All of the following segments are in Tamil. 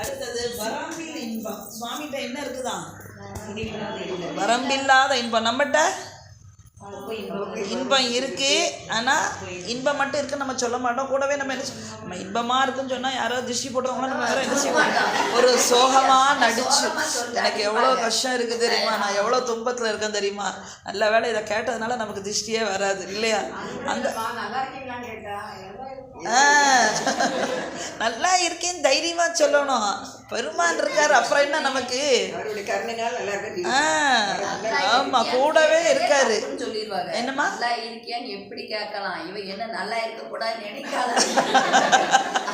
அடுத்தது வரம்பில் இன்பம். சுவாமிகிட்ட என்ன இருக்குதான்? வரம்பில்லாத இன்பம். நம்மகிட்ட இன்பம் இருக்கு. ஆனால் இன்பம் மட்டும் இருக்குன்னு நம்ம சொல்ல மாட்டோம். கூடவே நம்ம என்ன நம்ம இன்பமாக இருக்குன்னு சொன்னால் யாராவது திருஷ்டி போடுறவங்களாம் நம்ம வேற என்ன செய்வோம்? ஒரு சோகமாக நடிச்சு எனக்கு எவ்வளோ கஷ்டம் இருக்குது தெரியுமா, நான் எவ்வளோ துன்பத்தில் இருக்கேன் தெரியுமா, நல்ல வேலை இதை கேட்டதுனால நமக்கு திருஷ்டியே வராது இல்லையா? அந்த நல்லா இருக்கேன்னு தைரியமா சொல்லணும். பெருமான் இருக்காரு, அப்புறம் என்ன நமக்கு? ஆமா, கூடவே இருக்காரு. என்னமா நல்லா இருக்கியான்னு எப்படி கேட்கலாம்? இவன் என்ன நல்லா இருக்க கூடாது நினைக்காத.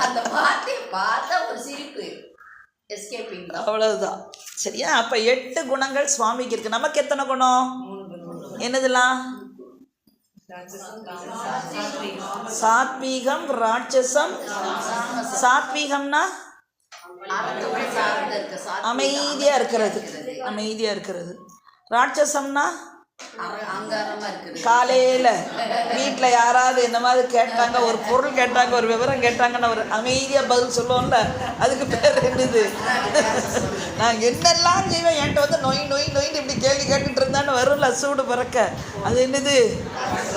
அந்த வார்த்தையை பார்த்தா ஒரு சிரிப்பு, எஸ்கேப்பிங், அவ்வளவுதான். சரியா? அப்ப 8 குணங்கள் சுவாமிக்கு இருக்கு. நமக்கு எத்தனை குணம்? என்னதுலாம்? சாத்வீகம், ராட்சசம். சாத்வீகம்னா அமைதியா இருக்கிறது, அமைதியா இருக்கிறது. ராட்சசம்னா காலையில வீட்டுல யாராவது என்ன மாதிரி கேட்டாங்க, ஒரு பொருள் கேட்டாங்க, ஒரு விவரம் கேட்டாங்கன்னு ஒரு அமைதியா பதில் சொல்லுவோம்ல, அதுக்கு பேர் என்னது? நான் என்னெல்லாம் செய்வேன், என்கிட்ட வந்து நொய் நொய் நொயின்னு இப்படி கேள்வி கேட்டுட்டு இருந்தான்னு வரும்ல சூடு பறக்க, அது என்னது?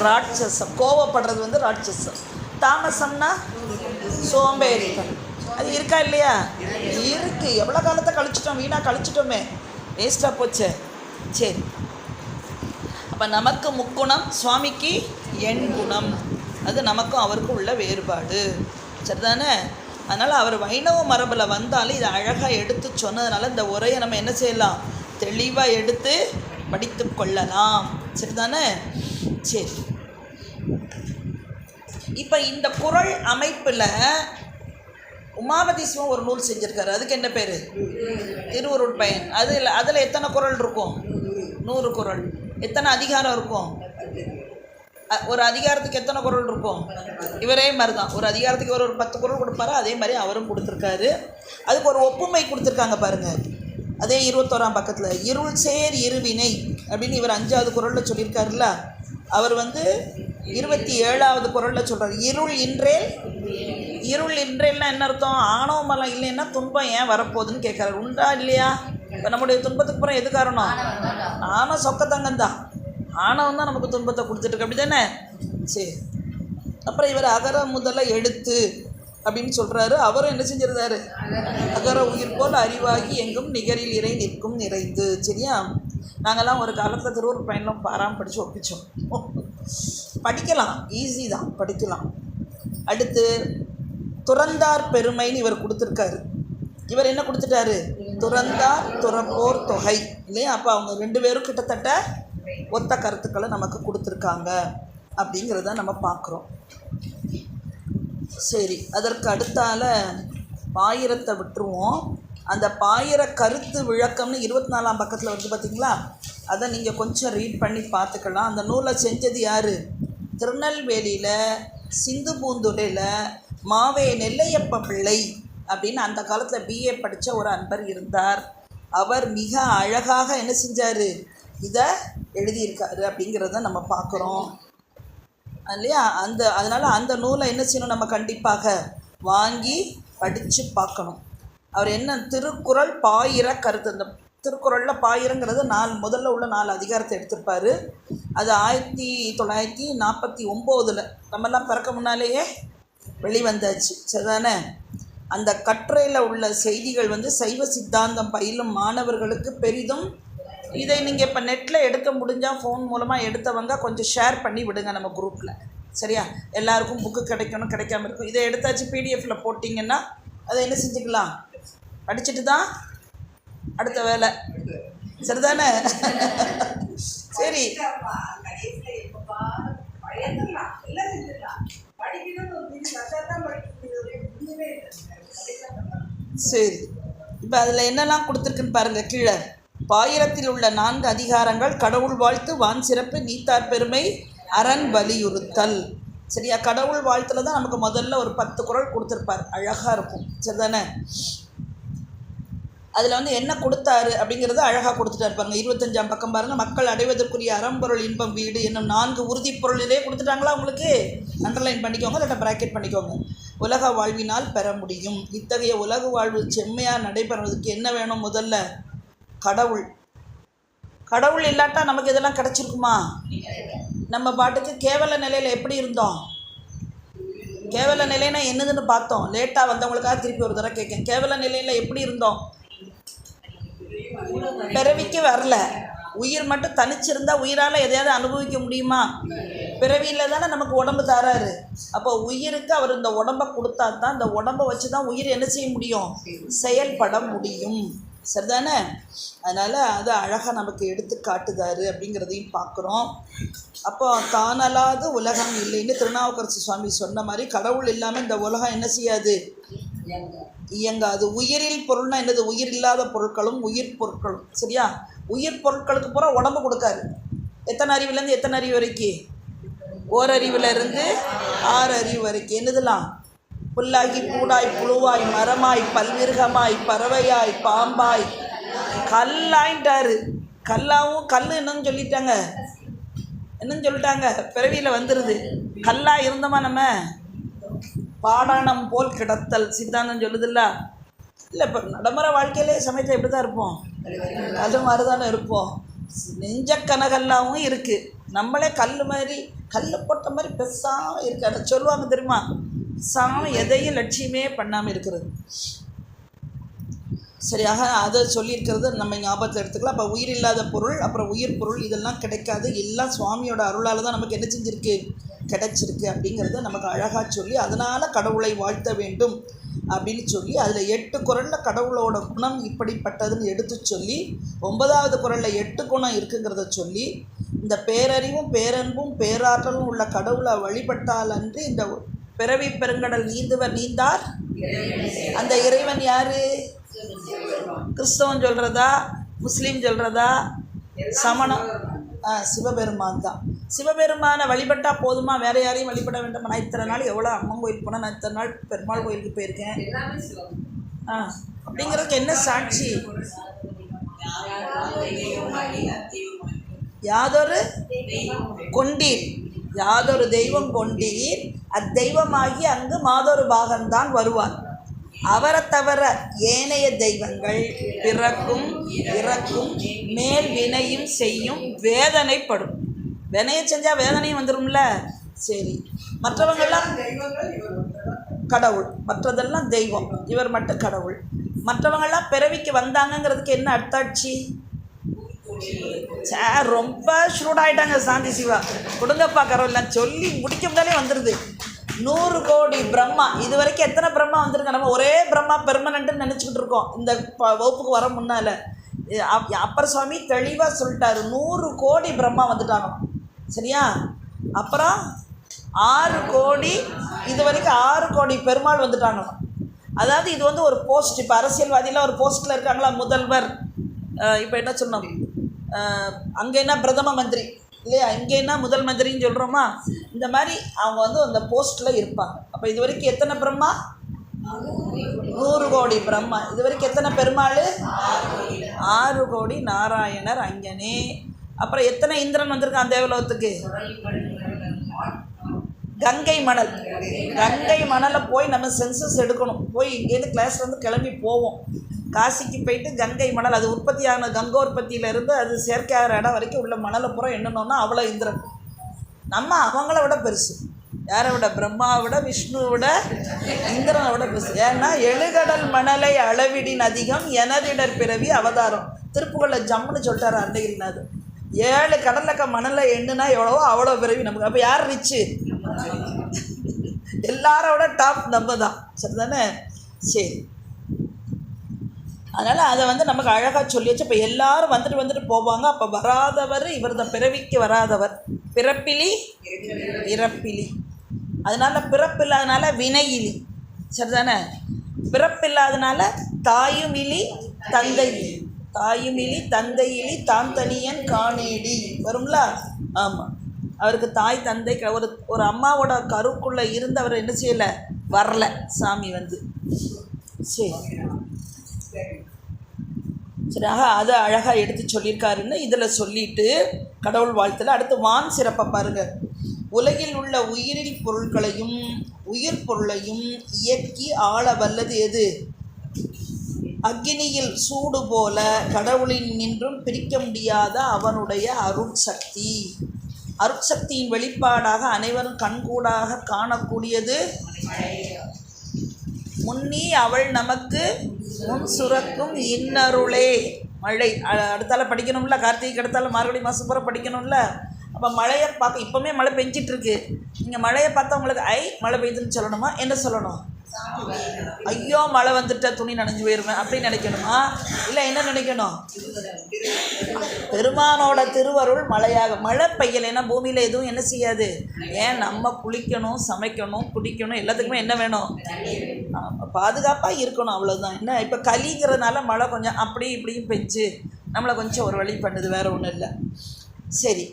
ராட்சசம். கோவப்படுறது வந்து ராட்சசம். தாமசம்னா சோம்பேறித்தனம். அது இருக்கா இல்லையா? இருக்கு. எவ்வளோ காலத்தை கழிச்சிட்டோம், வீணாக கழிச்சிட்டோமே, வேஸ்டாக போச்சே. சரி, அப்போ நமக்கு முக்குணம், சுவாமிக்கு எண்குணம். அது நமக்கும் அவருக்கும் உள்ள வேறுபாடு. சரிதானே? அதனால் அவர் வைணவ மரபில் வந்தாலும் இதை அழகாக எடுத்து சொன்னதுனால இந்த உரையை நம்ம என்ன செய்யலாம்? தெளிவாக எடுத்து படித்து கொள்ளலாம். சரிதானே? சரி, இப்போ இந்த குறள் அமைப்பில் உமாபதி சிவம் ஒரு நூல் செஞ்சுருக்காரு. அதுக்கு என்ன பேர்? திருவருட்பயன். அதில் எத்தனை குறள் இருக்கும்? 100 குறள். எத்தனை அதிகாரம் இருக்கும்? ஒரு அதிகாரத்துக்கு எத்தனை குறள் இருக்கும்? இவரே மாதிரி தான். ஒரு அதிகாரத்துக்கு இவர் ஒரு 10 குறள் கொடுப்பாரு, அதே மாதிரி அவரும் கொடுத்துருக்காரு. அதுக்கு ஒரு ஒப்புமை கொடுத்துருக்காங்க பாருங்கள். அதே 21ஆம் பக்கத்தில் இருள் சேர் இருவினை அப்படின்னு இவர் 5வது குறளில் சொல்லியிருக்காருல்ல. அவர் வந்து 27வது குறளில் சொல்கிறார், இருள் இன்றேல். இருள் இன்றேல்னா என்ன அர்த்தம்? ஆணவமெல்லாம் இல்லைன்னா துன்பம் ஏன் வரப்போகுதுன்னு கேட்குறாரு. உண்டா இல்லையா? இப்போ நம்முடைய துன்பத்துக்கு அப்புறம் எது காரணம்? ஆணவம் சொக்கத்தங்கம் தான். ஆணவம் தான் நமக்கு துன்பத்தை கொடுத்துட்ருக்கு, அப்படி தானே? சரி, அப்புறம் இவர் அகர முதல்ல எடுத்து அப்படின்னு சொல்கிறாரு. அவரும் என்ன செஞ்சிருந்தாரு? அகர உயிர் போல் அறிவாகி எங்கும் நிகரில் இறை நிற்கும் நிறைந்து. சரியா? நாங்கள்லாம் ஒரு காலத்தில் திருவூர் பயணம் பாராமல் படித்து ஒப்பிச்சோம். படிக்கலாம், ஈஸி தான், படிக்கலாம். அடுத்து துறந்தார் பெருமைன்னு இவர் கொடுத்துருக்காரு. இவர் என்ன கொடுத்துட்டாரு? துறந்தார் துறப்போர் தொகை இல்லையா? அப்போ அவங்க 2 பேரும் கிட்டத்தட்ட ஒத்த கருத்துக்களை நமக்கு கொடுத்துருக்காங்க அப்படிங்கிறத நம்ம பார்க்குறோம். சரி, அதற்கு அடுத்தால பாயிரத்தை விட்டுருவோம். அந்த பாயிர கருத்து விளக்கம்னு 24ஆம் பக்கத்தில் வந்து பார்த்திங்களா? அதை நீங்கள் கொஞ்சம் ரீட் பண்ணி பார்த்துக்கலாம். அந்த நூலை செஞ்சது யார்? திருநெல்வேலியில் சிந்து பூந்துரையில் மாவே நெல்லையப்ப பிள்ளை அப்படின்னு அந்த காலத்தில் பிஏ படித்த ஒரு அன்பர் இருந்தார். அவர் மிக அழகாக என்ன செஞ்சார்? இதை எழுதியிருக்காரு அப்படிங்கிறத நம்ம பார்க்குறோம் இல்லையா? அதனால் அந்த நூலை என்ன செய்யணும்? நம்ம கண்டிப்பாக வாங்கி படித்து பார்க்கணும். அவர் என்ன திருக்குறள் பாயிர கருத்து, இந்த திருக்குறளில் பாயிரங்கிறது முதல்ல உள்ள 4 அதிகாரத்தை எடுத்திருப்பார். அது 1949 நம்மெல்லாம் பிறக்க முன்னாலேயே வெளிவந்தாச்சு. சரிதானே? அந்த கட்டுரையில் உள்ள செய்திகள் வந்து சைவ சித்தாந்தம் பயிலும் மாணவர்களுக்கு பெரிதும். இதை நீங்கள் இப்போ நெட்டில் எடுக்க முடிஞ்சால் ஃபோன் மூலமாக எடுத்தவங்க கொஞ்சம் ஷேர் பண்ணி விடுங்க நம்ம குரூப்பில். சரியா? எல்லாருக்கும் புக்கு கிடைக்கணும், கிடைக்காம இருக்கும். இதை எடுத்தாச்சு பிடிஎஃப்பில் போட்டிங்கன்னா அதை என்ன செஞ்சுக்கலாம்? படிச்சுட்டு தான் அடுத்த வேலை. சரிதானே? சரி, சரி, இப்போ அதில் என்னெல்லாம் கொடுத்துருக்குன்னு பாருங்கள். கீழே பாயிரத்தில் உள்ள 4 அதிகாரங்கள்: கடவுள் வாழ்த்து, வான் சிறப்பு, நீத்தார் பெருமை, அரண் வலியுறுத்தல். சரியா? கடவுள் வாழ்த்துல தான் நமக்கு முதல்ல ஒரு 10 குறள் கொடுத்துருப்பார். அழகாக இருக்கும். சரிதானே? அதில் வந்து என்ன கொடுத்தாரு அப்படிங்கிறத அழகாக கொடுத்துட்டா இருப்பாங்க. 25ஆம் பக்கம் பாருங்கள். மக்கள் அடைவதற்குரிய அறம்பொருள் இன்பம் வீடு என்னும் 4 உறுதிப்பொருளிலே கொடுத்துட்டாங்களா? உங்களுக்கு அண்டர்லைன் பண்ணிக்கோங்க, இல்லாட்ட ப்ராக்கெட் பண்ணிக்கோங்க. உலக வாழ்வினால் பெற முடியும். இத்தகைய உலக வாழ்வு செம்மையாக நடைபெறுவதற்கு என்ன வேணும்? முதல்ல கடவுள். கடவுள் இல்லாட்டா நமக்கு இதெல்லாம் கிடச்சிருக்குமா? நம்ம பாட்டுக்கு கேவல நிலையில் எப்படி இருந்தோம்? கேவல நிலைன்னா என்னதுன்னு பார்த்தோம். லேட்டாக வந்தவங்களுக்காக திருப்பி ஒரு தடவை கேட்கேன். கேவல நிலையில் எப்படி இருந்தோம்? பிறவிக்கு வரல. உயிர் மட்டும் தனிச்சிருந்தா உயிரால் எதையாவது அனுபவிக்க முடியுமா? பிறவியில் தானே நமக்கு உடம்பு தராரு. அப்போ உயிருக்கு அவர் இந்த உடம்பை கொடுத்தா தான், இந்த உடம்பை வச்சு தான் உயிர் என்ன செய்ய முடியும்? செயல்பட முடியும். சரிதானே? அதனால் அது அழகாக நமக்கு எடுத்து காட்டுதாரு அப்படிங்கிறதையும் பார்க்குறோம். அப்போ தானலாது உலகம் இல்லைன்னு திருநாவுக்கரசு சுவாமி சொன்ன மாதிரி கடவுள் இல்லாமல் இந்த உலகம் என்ன செய்யாது? இயங்காது. உயிரில் பொருள்னா என்னது? உயிர் இல்லாத பொருட்களும் உயிர் பொருட்களும். சரியா? உயிர் பொருட்களுக்கு பூரா உடம்பு கொடுக்காரு. எத்தனை அறிவுலேருந்து எத்தனை அறிவு வரைக்கும்? ஓரறிவுலேருந்து 6 அறிவு வரைக்கும். என்னதுலாம்? புல்லாகி பூடாய் புழுவாய் மரமாய் பல்விருகமாய் பறவையாய் பாம்பாய் கல்லாயின்ட்டாரு. கல்லாவும் கல் என்னன்னு சொல்லிட்டாங்க. என்னன்னு சொல்லிட்டாங்க? பிறவியில் வந்துடுது. கல்லாக இருந்தோமா நம்ம? பாடானம் போல் கிடத்தல் சித்தாந்தம் சொல்லுதில்ல. இல்லை, இப்போ நடைமுறை வாழ்க்கையிலே சமயத்தில் எப்படி தான் இருப்போம்? அது மாதிரி தானே இருப்போம். நெஞ்சக்கனகல்லாவும் இருக்குது. நம்மளே கல் மாதிரி, கல் போட்ட மாதிரி பெருசாக இருக்கு. அதை சொல்லுவாங்க தெரியுமா? சாமி எதையும் லட்சியமே பண்ணாமல் இருக்கிறது. சரியாக அதை சொல்லியிருக்கிறது நம்ம ஞாபகத்தில் எடுத்துக்கலாம். அப்போ உயிர் இல்லாத பொருள், அப்புறம் உயிர் பொருள், இதெல்லாம் கிடைக்காது. எல்லாம் சுவாமியோட அருளால் தான் நமக்கு என்ன செஞ்சுருக்கு? கிடைச்சிருக்கு. அப்படிங்கிறத நமக்கு அழகாக சொல்லி, அதனால் கடவுளை வாழ்த்த வேண்டும் அப்படின்னு சொல்லி, அதில் 8 குறளில் கடவுளோட குணம் இப்படிப்பட்டதுன்னு எடுத்து சொல்லி, 9வது குறளில் 8 குணம் இருக்குங்கிறத சொல்லி, இந்த பேரறிவும் பேரன்பும் பேராற்றலும் உள்ள கடவுளை வழிபட்டால் அன்று இந்த பிறவி பெருங்கடல் நீந்துவர் நீந்தார். அந்த இறைவன் யாரு? கிறிஸ்தவன் சொல்கிறதா, முஸ்லீம் சொல்கிறதா, சமணம்? சிவபெருமான் தான். சிவபெருமானை வழிபட்டால் போதுமா? வேறு யாரையும் வழிபட வேண்டாமா? நான் இத்தனை நாள் எவ்வளோ அம்மன் கோயிலுக்கு போனால், நான் இத்தனை நாள் பெருமாள் கோயிலுக்கு போயிருக்கேன். அப்படிங்கிறதுக்கு என்ன சாட்சி? யாதொரு கொண்டீர், யாதொரு தெய்வம் கொண்டீர், அத்தெய்வமாகி அங்கு மாதொரு பாகம்தான் வருவார். அவரை தவிர ஏனைய தெய்வங்கள் பிறக்கும் இறக்கும் மேல் வினையும் செய்யும் வேதனைப்படும். வினையை செஞ்சால் வேதனையும் வந்துடும்ல. சரி, மற்றவங்கள்லாம் கடவுள், மற்றதெல்லாம் தெய்வம், இவர் மட்டும் கடவுள். மற்றவங்கள்லாம் பிறவிக்கு வந்தாங்கங்கிறதுக்கு என்ன அர்த்தாட்சி? ரொம்ப ஷூடாயிட்டாங்க சாந்தி சிவா. கொடுங்கப்பா கடவுள்லாம் சொல்லி முடிக்க முன்னாலே வந்துடுது. 100 கோடி பிரம்மா. இது வரைக்கும் எத்தனை பிரம்மா வந்திருக்க? நம்ம ஒரே பிரம்மா பெர்மனண்ட்டுன்னு நினச்சிக்கிட்டு இருக்கோம். இந்த வகுப்புக்கு வர முன்னால் அப்பர் சுவாமி தெளிவாக சொல்லிட்டாரு, 100 கோடி பிரம்மா வந்துட்டாங்க. சரியா? அப்புறம் 6 கோடி, இது வரைக்கும் 6 கோடி பெருமாள் வந்துட்டாங்க. அதாவது இது வந்து ஒரு போஸ்ட். இப்போ அரசியல்வாதியில் ஒரு போஸ்ட்டில் இருக்காங்களா? முதல்வர். இப்போ என்ன சொன்னோம்? அங்கே என்ன பிரதம மந்திரி இல்லையா? இங்கே என்ன முதல் மந்திரின்னு சொல்கிறோமா? இந்த மாதிரி அவங்க வந்து அந்த போஸ்ட்டில் இருப்பாங்க. அப்போ இது வரைக்கும் எத்தனை பிரம்மா? 100 கோடி பிரம்மா. இது வரைக்கும் எத்தனை பெருமாள்? 6 கோடி நாராயணர் அங்கனே. அப்புறம் எத்தனை இந்திரன் வந்திருக்கான் தேவலோகத்துக்கு? கங்கை மணல். கங்கை மணலை போய் நம்ம சென்சஸ் எடுக்கணும். போய் இங்கேருந்து கிளாஸ்லேருந்து கிளம்பி போவோம். காசிக்கு போயிட்டு கங்கை மணல், அது உற்பத்தியான கங்கோற்பத்தியிலேருந்து அது செயற்கையாகிற இடம் வரைக்கும் உள்ள மணலை புறம் என்னென்னோன்னா அவ்வளோ இந்திரன். நம்ம அவங்கள விட பெருசு. யாரை விட? பிரம்மாவை விட, விஷ்ணுவை விட, இந்திரனை விட பெருசு. ஏன்னா 7 கடல் மணலை அளவிடின் அதிகம் எனதிடர் பிறவி அவதாரம். திருப்புகளில் ஜம்முன்னு சொல்லிட்டாரு அருணகிரிநாதர். 7 கடலக்க மணலை எண்ணுனா எவ்வளவோ அவ்வளோ பிறவி நமக்கு. அப்போ யார் ரிச்சு? எல்லாரோட டாப் நம்ம தான். சரிதானே? சரி, அதனால் அதை வந்து நமக்கு அழகாக சொல்லி வச்சு. இப்போ எல்லோரும் வந்துட்டு போவாங்க. அப்போ வராதவர் இவர் தான், பிறவிக்கு வராதவர். பிறப்பிலி இறப்பிலி. அதனால் பிறப்பில்லாதனால வினையிலி. சரிதானே? பிறப்பில்லாதனால தாயும் இலி தந்தை இலி. தாயும் இலி தந்தை இலி தான் தனியன் காணேடி வரும்ல. ஆமாம், அவருக்கு தாய் தந்தை ஒரு அம்மாவோட கருக்குள்ளே இருந்து அவர் என்ன செய்யலை? வரல சாமி வந்து. சரியாக அதை அழகாக எடுத்து சொல்லியிருக்காருன்னு இதில் சொல்லிவிட்டு கடவுள் வாழ்த்தில் அடுத்து வான் சிறப்பை பாருங்கள். உலகில் உள்ள உயிரில் பொருட்களையும் உயிர் பொருளையும் இயக்கி ஆள வல்லது எது? அக்னியில் சூடு போல கடவுளின் நின்றும் பிரிக்க முடியாத அவனுடைய அருட்சக்தி. அருட்சக்தியின் வெளிப்பாடாக அனைவரும் கண்கூடாக காணக்கூடியது முன்னி அவள் நமக்கு முன் சுரக்கும் இன்னருளே. மழை அடுத்தால படிக்கணும்ல, கார்த்திகை அடுத்தால மார்கழி மாதம் பூரா படிக்கணும்ல. அப்போ மழையை பார்க்க இப்போவுமே மழை பெஞ்சிட்ருக்கு. நீங்கள் மழையை பார்த்தா உங்களுக்கு மழை பெய்யுதுன்னு சொல்லணுமா? என்ன சொல்லணும்? ஐயோ மழை வந்துட்ட, துணி நனைஞ்சு போயிருவேன் அப்படின்னு நினைக்கணுமா? இல்லை என்ன நினைக்கணும்? பெருமானோட திருவருள் மழையாக. மழை பெய்யலைன்னா பூமியில் எதுவும் என்ன செய்யாது. ஏன் நம்ம குளிக்கணும், சமைக்கணும், குடிக்கணும், எல்லாத்துக்குமே என்ன வேணும்? பாதுகாப்பாக இருக்கணும், அவ்வளோதான். என்ன இப்போ கலிங்கிறதுனால மழை கொஞ்சம் அப்படி இப்படியும் பெஞ்சு நம்மளை கொஞ்சம் ஒரு வழி பண்ணுது, வேறு ஒன்றும் இல்லை. சரி,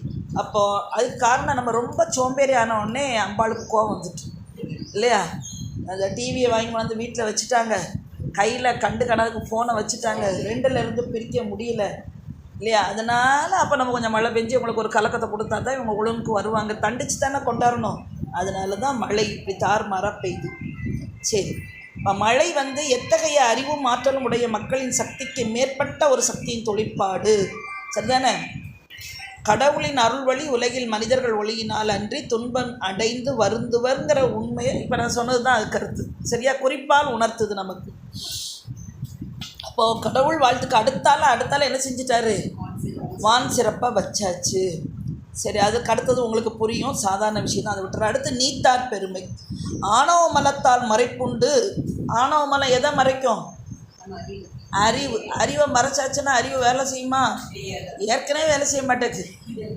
அப்போது அதுக்கு காரணம் நம்ம ரொம்ப சோம்பேறி ஆன உடனே அம்பாளுக்கு கோவம் வந்துட்டு இல்லையா? அந்த டிவியை வாங்கி வந்து வீட்டில் வச்சுட்டாங்க, கையில் கண்டு கணக்கு ஃபோனை வச்சுட்டாங்க, ரெண்டுலேருந்து பிரிக்க முடியல இல்லையா? அதனால் அப்போ நம்ம கொஞ்சம் மழை பெஞ்சு உங்களுக்கு ஒரு கலக்கத்தை கொடுத்தா தான் இவங்க ஒழுங்குக்கு வருவாங்க. தண்டிச்சு தானே கொண்டாடணும். அதனால தான் மழை இப்படி தாறுமாறாக பெய்யுது. சரி, இப்போ மழை எத்தகைய அறிவும் ஆற்றலும் உடைய மக்களின் சக்திக்கு மேற்பட்ட ஒரு சக்தியின் தொழிற்பாடு. சரிதானே? கடவுளின் அருள் வழி உலகில் மனிதர்கள் ஒளியினால் அன்றி துன்பம் அடைந்து வருந்துவர்ங்கிற உண்மையை இப்போ நான் சொன்னது தான் அது கருத்து. சரியா? குறிப்பால் உணர்த்துது நமக்கு. அப்போது கடவுள் வாழ்த்துக்கு அடுத்தால என்ன செஞ்சிட்டாரு? வான் சிறப்பாக வச்சாச்சு. சரி, அதுக்கு அடுத்தது உங்களுக்கு புரியும், சாதாரண விஷயம் தான், அதை விட்டுற. அடுத்து நீத்தார் பெருமை. ஆணவ மலத்தால் மறைப்புண்டு. ஆணவ மலம் எதை மறைக்கும்? அறிவு. அறிவை மறைச்சாச்சுன்னா அறிவு வேலை செய்யுமா? ஏற்கனவே வேலை செய்ய மாட்டேங்குது.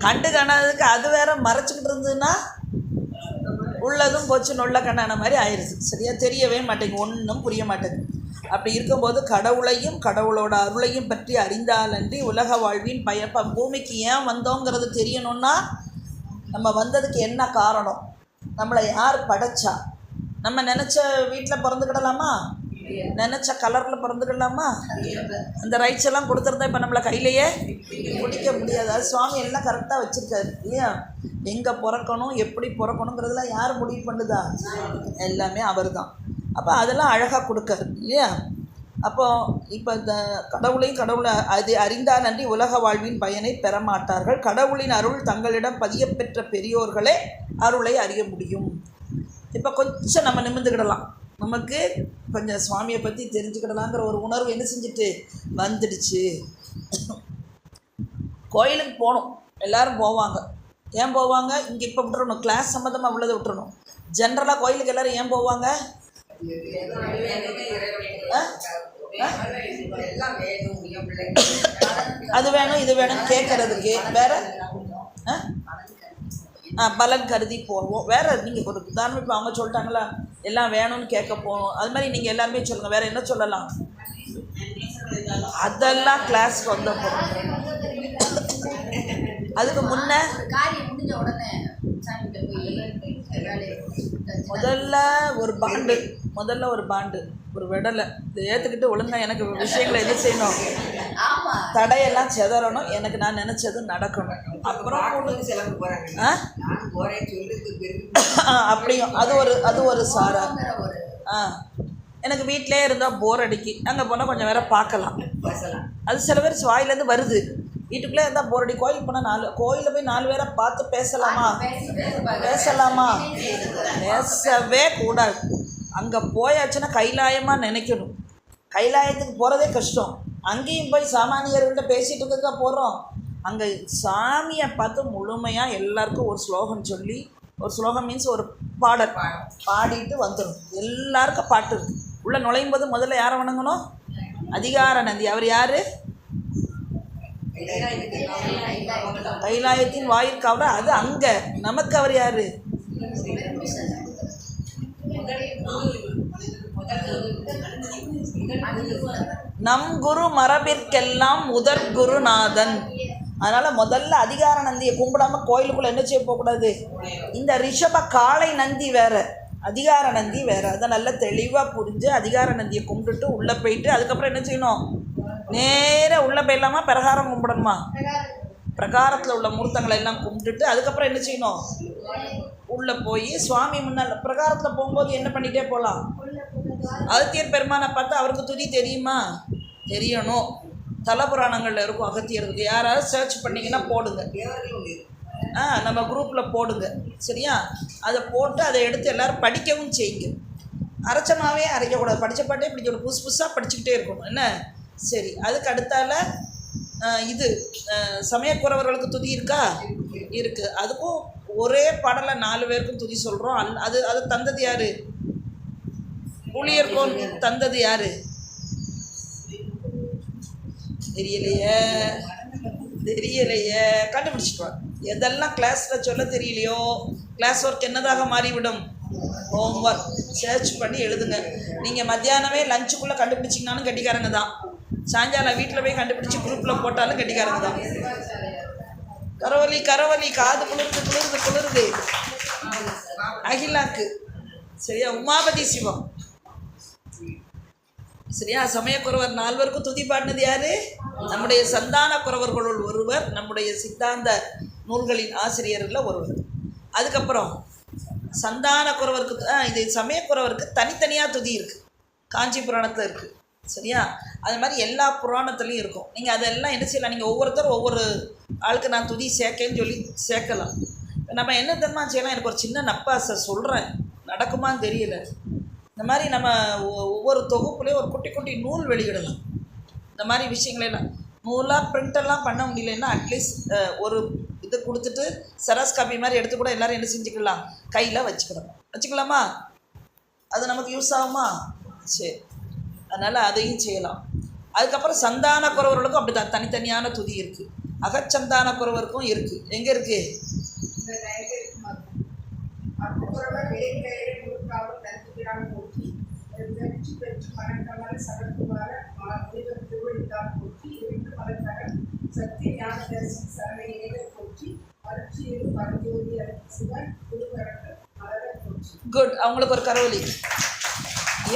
கண்டு காணாததுக்கு அது வேற மறைச்சிக்கிட்டு இருந்ததுன்னா உள்ளதும் போச்சு நொல்ல கண்ணான மாதிரி ஆயிடுது. சரியா? தெரியவே மாட்டேங்குது, ஒன்றும் புரிய மாட்டேங்குது. அப்படி இருக்கும்போது கடவுளையும் கடவுளோட அருளையும் பற்றி அறிந்தாலன்றி உலக வாழ்வின் பூமிக்கு ஏன் வந்தோங்கிறது தெரியணும்னா நம்ம வந்ததுக்கு என்ன காரணம், நம்மளை யார் படைச்சா, நம்ம நினச்ச வீட்டில் பிறந்துக்கிடலாமா, நினச்ச கலரில் பிறந்துக்கலாமா? அந்த ரைட்ஸ் எல்லாம் கொடுத்துருந்தா இப்போ நம்மளை கையிலையே பிடிக்க முடியாது. அது சுவாமி எல்லாம் கரெக்டாக வச்சுருக்காரு இல்லையா? எங்கே பிறக்கணும், எப்படி பிறக்கணுங்கிறதுலாம் யார் முடிவு பண்ணுதா? எல்லாமே அவர் தான். அப்போ அதெல்லாம் அழகாக கொடுக்காரு இல்லையா? அப்போது இப்போ இந்த கடவுளை அது அறிந்தால் அன்றி உலக வாழ்வின் பயனை பெறமாட்டார்கள். கடவுளின் அருள் தங்களிடம் பதியப்பெற்ற பெரியோர்களே அருளை அறிய முடியும். இப்போ கொஞ்சம் நம்ம நிமிர்ந்துக்கிடலாம், நமக்கு கொஞ்சம் சுவாமியை பற்றி தெரிஞ்சுக்கிடலாங்கிற ஒரு உணர்வு என்ன செஞ்சுட்டு வந்துடுச்சு. கோயிலுக்கு போகணும், எல்லோரும் போவாங்க. ஏன் போவாங்க? இங்கே இப்போ விட்டுறணும், கிளாஸ் சம்மந்தமாக உள்ளதை விட்டுறணும். ஜென்ரலாக கோயிலுக்கு எல்லோரும் ஏன் போவாங்க? அது வேணும் இது வேணும் கேட்குறதுக்கு. வேறு பலன் கருதி போவோம். வேறு நீங்கள் ஒரு உதாரணம் இப்போ அவங்க சொல்லிட்டாங்களா எல்லாம் வேணும்னு கேட்க போகணும், அது மாதிரி நீங்கள் எல்லாருமே சொல்லுங்கள். வேறு என்ன சொல்லலாம்? அதெல்லாம் கிளாஸ்க்கு வந்த போகிறோம். அதுக்கு முன்னே முதல்ல ஒரு பாண்டு ஒரு விடலை இதை ஏற்றுக்கிட்டு ஒழுங்காக எனக்கு விஷயங்களை எது செய்யணும், தடையெல்லாம் செதறணும், எனக்கு நான் நினச்சது நடக்கணும். அப்புறம் அப்படியும் அது ஒரு சாரா. எனக்கு வீட்டிலே இருந்தால் போர் அடிக்கி, அங்கே போனால் கொஞ்சம் வேற பார்க்கலாம். அது சில பேர் வாயிலேருந்து வருது. வீட்டுக்குள்ளே இருந்தால் போர் அடி. கோயிலுக்கு போனால் கோயிலில் போய் 4 பேரை பார்த்து பேசலாமா? பேசவே கூடாது. அங்கே போயாச்சுன்னா கைலாயமாக நினைக்கணும். கைலாயத்துக்கு போகிறதே கஷ்டம். அங்கேயும் போய் சாமானியர்கள்ட்ட பேசிகிட்டு இருக்க போகிறோம். அங்கே சாமியை பார்த்து முழுமையாக எல்லாருக்கும் ஒரு ஸ்லோகம் சொல்லி, ஒரு ஸ்லோகம் மீன்ஸ் ஒரு பாடல் பாடிட்டு வந்துடும். எல்லாருக்கும் பாட்டு இருக்குது. உள்ளே நுழையும் போது முதல்ல யாரை வணங்கணும்? அதிகார நந்தி. அவர் யார்? கைலாயத்தின் வாயிற்காவலர். அது அங்கே. நமக்கு அவர் யார்? நம் குரு மரபிற்கெல்லாம் முதற் குருநாதன். அதனால் முதல்ல அதிகார நந்தியை கும்பிடாம கோயிலுக்குள்ளே என்ன செய்ய போகக்கூடாது? இந்த ரிஷப காளை நந்தி வேறு, அதிகார நந்தி வேறு. அதை நல்லா தெளிவாக புரிஞ்சு அதிகார நந்தியை கும்பிட்டுட்டு உள்ளே போயிட்டு அதுக்கப்புறம் என்ன செய்யணும்? நேராக உள்ளே போயிடலாமா பிரகாரம் கும்பிடணுமா? பிரகாரத்தில் உள்ள மூர்த்தங்களை எல்லாம் கும்பிட்டுட்டு அதுக்கப்புறம் என்ன செய்யணும், உள்ளே போய் சுவாமி முன்னால் பிரகாரத்தில் போகும்போது என்ன பண்ணிகிட்டே போகலாம். அகத்தியர் பெருமானை பார்த்தா அவருக்கு துதி தெரியுமா, தெரியணும். தலபுராணங்களில் இருக்கும் அகத்தியருக்கு. யாராவது சர்ச் பண்ணிங்கன்னா போடுங்க, நம்ம குரூப்பில் போடுங்க சரியா. அதை போட்டு அதை எடுத்து எல்லோரும் படிக்கவும் செய்யுங்க. அரைச்சமாகவே அரைக்கக்கூடாது, படித்த பாட்டே இப்படி ஒரு புதுசு புதுசாக படிச்சுக்கிட்டே இருக்கணும் என்ன. சரி, அதுக்கு அடுத்தால இது சமயக்குறவர்களுக்கு துதி இருக்கா, இருக்குது. அதுக்கும் ஒரே பாடலை 4 பேருக்கும் துதி சொல்கிறோம். அது தந்தது யார், ஊழியர்கோன் தந்தது யார் தெரியலையே, கண்டுபிடிச்சிட்டு எதெல்லாம் கிளாஸில் சொல்ல தெரியலையோ, கிளாஸ் ஒர்க் என்னதாக மாறிவிடும், ஹோம்ஒர்க். சர்ச் பண்ணி எழுதுங்க. நீங்கள் மத்தியானமே லஞ்சுக்குள்ளே கண்டுபிடிச்சிங்கனாலும் கட்டிக்காரங்க தான், சாயங்காலம் வீட்டில் போய் கண்டுபிடிச்சி குரூப்பில் போட்டாலும் கட்டிக்காரங்க தான். கரவலி காது குளிருது அகிலாக்கு சரியா. உமாபதி சிவம் சரியா. சமயக்குறவர் 4 பேருக்கும் துதி பாடினது யாரு, நம்முடைய சந்தான குறவர்களுள் ஒருவர், நம்முடைய சித்தாந்த நூல்களின் ஆசிரியர்களில் ஒருவர். அதுக்கப்புறம் சந்தான குறவருக்கு இது சமயக்குறவருக்கு தனித்தனியாக துதி இருக்குது, காஞ்சி புராணத்தில் இருக்குது சரியா. அது மாதிரி எல்லா புராணத்துலேயும் இருக்கும். நீங்கள் அதெல்லாம் என்ன செய்யலாம், நீங்கள் ஒவ்வொருத்தரும் ஒவ்வொரு ஆளுக்கு நான் துதி சேர்க்கேன்னு சொல்லி சேர்க்கலாம். நம்ம என்ன தெரியுமா செய்யலாம், எனக்கு ஒரு சின்ன நப்பாசை சொல்கிறேன், நடக்குமான்னு தெரியல. இந்த மாதிரி நம்ம ஒவ்வொரு தொகுப்புலேயும் ஒரு குட்டி குட்டி நூல் வெளியிடலாம். இந்த மாதிரி விஷயங்களெல்லாம் நூலாக பிரிண்டெல்லாம் பண்ண முடியலன்னா அட்லீஸ்ட் ஒரு இது கொடுத்துட்டு செராஸ் காப்பி மாதிரி எடுத்து கூட எல்லோரும் என்ன செஞ்சுக்கலாம், கையில் வச்சுக்கலாமா. அது நமக்கு யூஸ் ஆகுமா, சரி. அதனால் அதையும் செய்யலாம். அதுக்கப்புறம் சந்தான குறவர்களுக்கும் அப்படி தான் தனித்தனியான துதி இருக்குது. அகச்சந்தான குறவருக்கும் இருக்குது. எங்கே இருக்குது, குட். அவங்களுக்கு ஒரு கரவொலி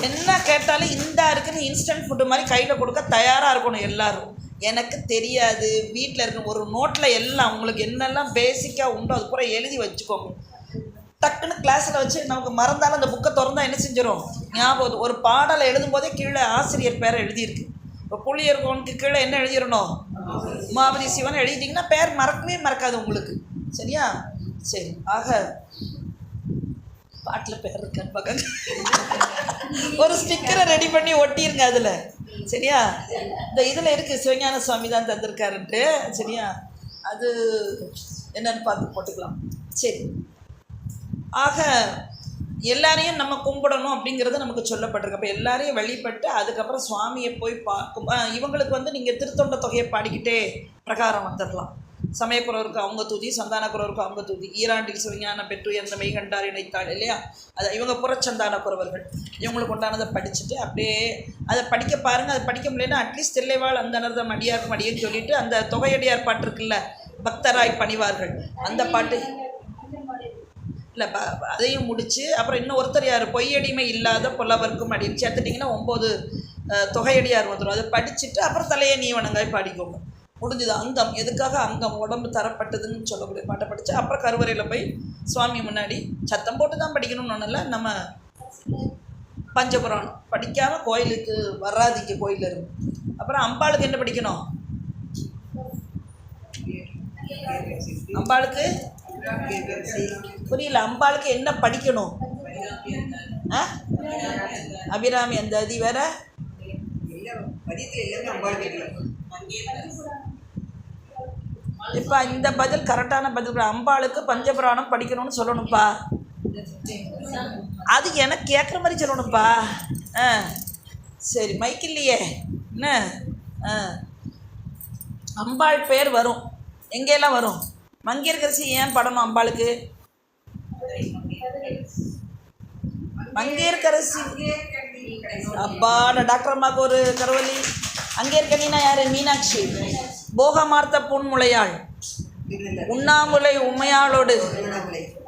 என்ன கேட்டாலும் இந்தா இருக்குன்னு இன்ஸ்டன்ட் ஃபுட்டு மாதிரி கையில் கொடுக்க தயாராக இருக்கணும் எல்லோரும். எனக்கு தெரியாது, வீட்டில் இருக்க ஒரு நோட்டில் எல்லாம் உங்களுக்கு என்னெல்லாம் பேசிக்காக உண்டோ அது பூரா எழுதி வச்சுக்கோங்க. டக்குன்னு கிளாஸில் வச்சு நமக்கு மறந்தாலும் அந்த புக்கை திறந்தால் என்ன செஞ்சிடும், ஞாபகம். ஒரு பாடலை எழுதும்போதே கீழே ஆசிரியர் பேரை எழுதியிருக்கு. இப்போ புள்ளியர்கோனுக்கு கீழே என்ன எழுதிடணும், உமாபதி சிவன் எழுதிட்டிங்கன்னா பேர் மறக்கவே மறக்காது உங்களுக்கு சரியா. சரி, ஆக பாட்டில் பேர் இருக்கான்னு பார்க்க ஒரு ஸ்டிக்கரை ரெடி பண்ணி ஒட்டிருங்க அதில் சரியா. இந்த இதில் இருக்குது சிவஞான சுவாமி தான் தந்திருக்காருன்ட்டு சரியா. அது என்னன்னு பார்த்து போட்டுக்கலாம். சரி, ஆக எல்லாரையும் நம்ம கும்பிடணும் அப்படிங்கிறது நமக்கு சொல்லப்பட்டிருக்கு. அப்போ எல்லாரையும் வழிபட்டு அதுக்கப்புறம் சுவாமியை போய் பார்க்கும். இவங்களுக்கு வந்து நீங்கள் திருத்தொண்ட தொகையை பாடிக்கிட்டே பிரகாரம் வந்துடலாம். சமயக்குறவருக்கு அவங்க துதி, சந்தானக்குறவருக்கு அவங்க துதி. ஈராண்டில் சிவஞானம் பெற்று எந்த மெய்கண்டார் இணைத்தாள் இல்லையா, அதை இவங்க புறச்சந்தான குறவர்கள். இவங்களுக்கு உண்டானதை படிச்சுட்டு அப்படியே அதை படிக்க பாருங்கள். அதை படிக்க முடியலன்னா அட்லீஸ்ட் தில்லைவாழ் அந்தனர்தம் அடியாருக்கும் அடியேன்னு சொல்லிட்டு அந்த தொகையடியார் பாட்டு இருக்குல்ல, பக்தராய் பணிவார்கள், அந்த பாட்டு இல்லை அதையும் முடித்து அப்புறம் இன்னும் ஒருத்தர் யார், பொய்யடிமை இல்லாத புலவர்க்கும் அடின்னு சேர்த்துட்டிங்கன்னா 9 தொகையடியார் வந்துடும். அதை படிச்சுட்டு அப்புறம் தலையை நீ வணங்காய் பாடிக்கோங்க, முடிஞ்சது. அங்கம் எதுக்காக, அங்கம் உடம்பு தரப்பட்டதுன்னு சொல்லக்கூடிய பாட்டை படித்து அப்புறம் கருவறையில் போய் சுவாமி முன்னாடி சத்தம் போட்டு தான் படிக்கணும்னு ஒன்றும் இல்லை. நம்ம பஞ்சபுராணம் படிக்காமல் கோயிலுக்கு வராதிங்க, கோயிலில் இருந்து. அப்புறம் அம்பாளுக்கு என்ன படிக்கணும், அம்பாளுக்கு புரியல, அம்பாளுக்கு என்ன படிக்கணும், அபிராமி அந்த அதி வேற. இப்போ இந்த பதில் கரெக்டான பதில். அம்பாளுக்கு பஞ்சபுராணம் படிக்கணும்னு சொல்லணும்ப்பா. அது எனக்கு கேட்குற மாதிரி சொல்லணும்ப்பா. சரி, மைக் இல்லையே என்ன. அம்பாள் பேர் வரும், எங்கெல்லாம் வரும். மங்கையர்கரசி ஏன் படணும் அம்பாளுக்கு, மங்கையர்கரசி அப்பாட டாக்டர் அம்மாவுக்கு ஒரு கரவலி. அங்கேற்கனினா யார், மீனாட்சி. போகமார்த்த பொன்முளையாள், உண்ணாமுலை உமையாளோடு.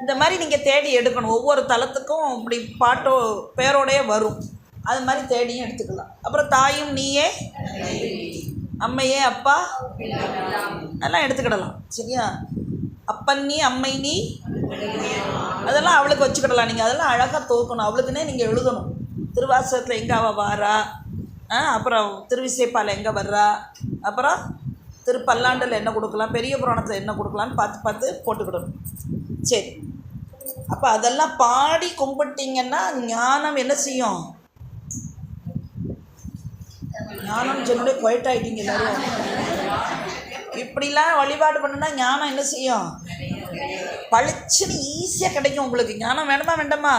இந்த மாதிரி நீங்கள் தேடி எடுக்கணும். ஒவ்வொரு தலத்துக்கும் இப்படி பாட்டோ பேரோடையே வரும், அது மாதிரி தேடியும் எடுத்துக்கலாம். அப்புறம் தாயும் நீயே, அம்மையே அப்பா அதெல்லாம் எடுத்துக்கிடலாம். சரியா? அப்பன் நீ அம்மை நீ அதெல்லாம் அவளுக்கு வச்சுக்கிடலாம். நீங்கள் அதெல்லாம் அழகாக தோக்கணும். அவளுக்குன்னே நீங்கள் எழுதணும். திருவாசகத்தில் எங்கே அவள் வாரா, அப்புறம் திருவிசைப்பால் எங்கே வர்றா, அப்புறம் திருப்பல்லாண்டில் என்ன கொடுக்கலாம், பெரிய புராணத்தில் என்ன கொடுக்கலான்னு பார்த்து பார்த்து போட்டுக்கிடணும். சரி, அப்போ அதெல்லாம் பாடி கும்பிட்டிங்கன்னா ஞானம் என்ன செய்யும்? ஞானம் சொல்லி குவைட் ஆகிட்டீங்க எல்லாரும். இப்படிலாம் வழிபாடு பண்ணுனா ஞானம் என்ன செய்யும்? பளிச்சுன்னு ஈஸியாக கிடைக்கும் உங்களுக்கு. ஞானம் வேணுமா வேண்டாமா?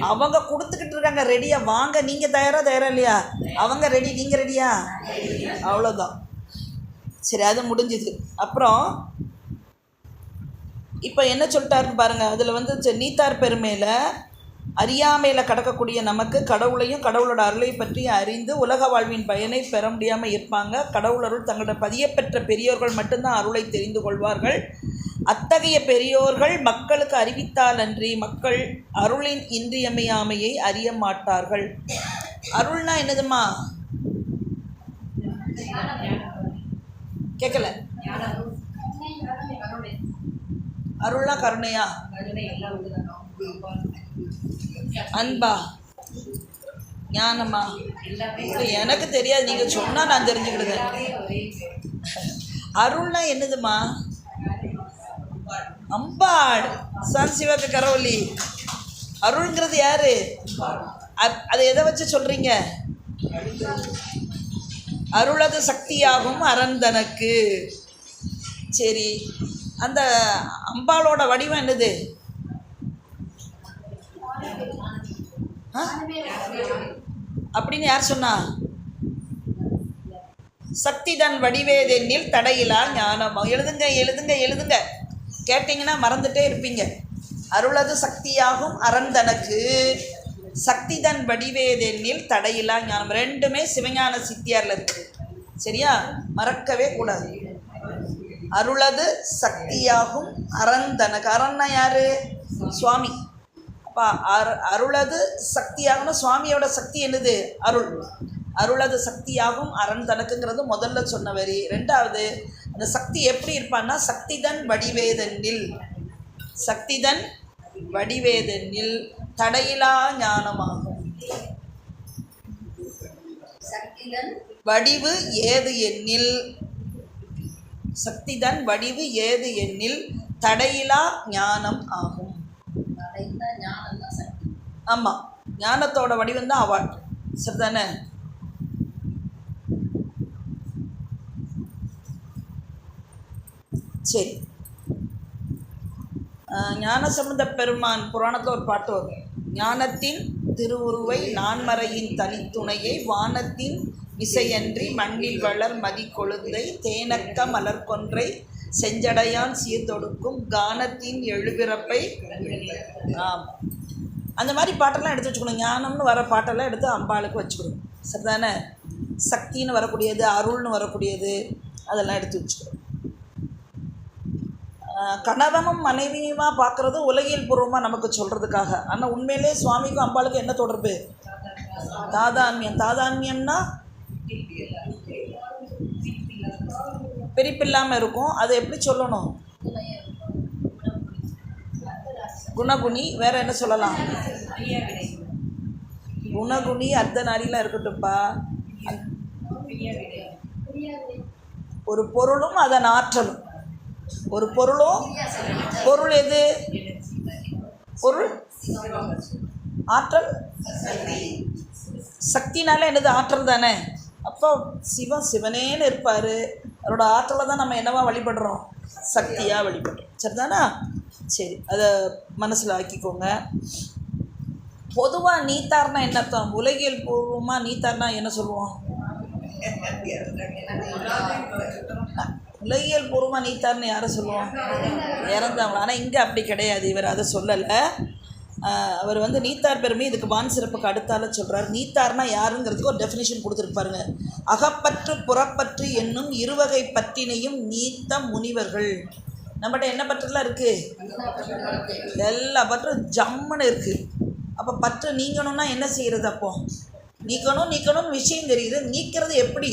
அவங்க கொடுத்துக்கிட்டு இருக்காங்க ரெடியாக. வாங்க, நீங்கள் தயாரா இல்லையா? அவங்க ரெடி, நீங்கள் ரெடியா? அவ்வளோதான். சரி, அது முடிஞ்சுது. அப்புறம் இப்போ என்ன சொல்லிட்டாருன்னு பாருங்கள். அதில் வந்து நீத்தார் பெருமையில் அறியாமையில் கடக்கக்கூடிய நமக்கு கடவுளையும் கடவுளோட அருளை பற்றி அறிந்து உலக வாழ்வின் பயனை பெற முடியாமல் இருப்பாங்க. கடவுள் அருள் தங்களோட பதியப்பெற்ற பெரியோர்கள் மட்டும்தான் அருளை தெரிந்து கொள்வார்கள். அத்தகைய பெரியோர்கள் மக்களுக்கு அறிவித்தால் அன்றி மக்கள் அருளின் இன்றியமையாமையை அறிய மாட்டார்கள். அருள்னா என்னதுமா? கேட்கல. அருள்னா கருணையா, அன்பா, ஞானமா? எனக்கு தெரியாது, நீங்க சொன்னா நான் தெரிஞ்சுக்கிடுவேன். அருள்னா என்னதுமா? அம்பாள் சான் சிவக்கு கரவொலி. அருள்ங்கிறது யாரு? அதை எதை வச்சு சொல்றீங்க? அருளது சக்தியாகும் அரந்தனக்கு. சரி, அந்த அம்பாளோட வடிவம் என்னது? அப்படின்னு யார் சொன்னா? சக்தி தன் வடிவேதென்னில் தடையிலா ஞானம். எழுதுங்க எழுதுங்க எழுதுங்க. கேட்டிங்கன்னா மறந்துட்டே இருப்பீங்க. அருளது சக்தியாகும் அரந்தனக்கு சக்தி தன் வடிவேதென்னில் தடையிலா ஞானம். ரெண்டுமே சிவஞான சித்தியாரில் இருக்குது. சரியா? மறக்கவே கூடாது. அருளது சக்தியாகும் அரந்தனக்கு. அரண்னா யாரு? சுவாமி. அப்போ அருளது சக்தியாகும்னா சுவாமியோட சக்தி என்னது? அருள். அருளது சக்தியாகும் அரண்தனக்குங்கிறது முதல்ல சொன்ன வரி. ரெண்டாவது, அந்த சக்தி எப்படி இருப்பான்னா சக்திதன் வடிவேதனில், சக்திதன் வடிவேதனில் தடையிலா ஞானமாகும். வடிவு ஏது எண்ணில், சக்திதன் வடிவு ஏது எண்ணில் தடையிலா ஞானம் ஆகும். ஆமாம், ஞானத்தோட வடிவம் தான் அவள். சரிதானே? சரி, ஞானசம்பந்த பெருமான் புராணத்தில் ஒரு பாட்டு வரும். ஞானத்தின் திருவுருவை நான்மறையின் தனித்துணையை வானத்தின் விசையன்றி மண்ணில் வளர் மதி கொழுந்தை தேனக்க மலர்கொன்றை செஞ்சடையான் சீர்தொடுக்கும் கானத்தின் எழுபிறப்பை. ஆமாம், அந்த மாதிரி பாட்டெல்லாம் எடுத்து வச்சுக்கணும். ஞானம்னு வர பாட்டெல்லாம் எடுத்து அம்பாளுக்கு வச்சுக்கணும். சரிதானே? சக்தின்னு வரக்கூடியது, அருள்னு வரக்கூடியது, அதெல்லாம் எடுத்து வச்சுக்கணும். கணவனும் மனைவியுமா பார்க்குறது உலகியல் பூர்வமாக நமக்கு சொல்கிறதுக்காக. ஆனால் உண்மையிலே சுவாமிக்கும் அம்பாளுக்கும் என்ன தொடர்பு? தாதான்மியம். தாதான்மியம்னா பிரிப்பில்லாமல் இருக்கும். அதை எப்படி சொல்லணும்? குணகுணி. வேற என்ன சொல்லலாம்? குணகுணி அர்த்தநாரிலாம் இருக்கட்டும்ப்பா. ஒரு பொருளும் அதன் ஆற்றலும். ஒரு பொருளும், பொருள் எது? பொருள், ஆற்றல், சக்தினால என்னது? ஆற்றல் தானே. அப்போ சிவன் சிவனேன்னு இருப்பார். அவரோட ஆற்றலை தான் நம்ம என்னவா வழிபடுறோம்? சக்தியாக வழிபடுறோம். சரிதானா? சரி, அதை மனசில் ஆக்கிக்கோங்க. பொதுவாக நீத்தார்னா என்ன அர்த்தம்? உலகியல் பூர்வமாக நீத்தார்னா என்ன சொல்லுவோம்? உலகியல் பூர்வமாக நீத்தார்னு யாரை சொல்லுவோம்? இறந்தவங்கள. ஆனால் இங்கே அப்படி கிடையாது. இவர் அதை சொல்லலை. அவர் வந்து நீத்தார் பெருமை இதுக்கு வான் சிறப்புக்கு அடுத்தால சொல்கிறார். நீத்தார்னா யாருங்கிறதுக்கு ஒரு டெஃபினேஷன் கொடுத்துருப்பாருங்க. அகப்பற்று புறப்பற்று என்னும் இருவகை பற்றினையும் நீத்த முனிவர்கள். நம்மகிட்ட என்ன பற்றுலாம் இருக்குது? எல்லா பற்றும் ஜம்முன்னு இருக்குது. அப்போ பற்று நீங்கணும்னா என்ன செய்கிறது? அப்போ நீக்கணும்னு விஷயம் தெரியுது. நீக்கிறது எப்படி?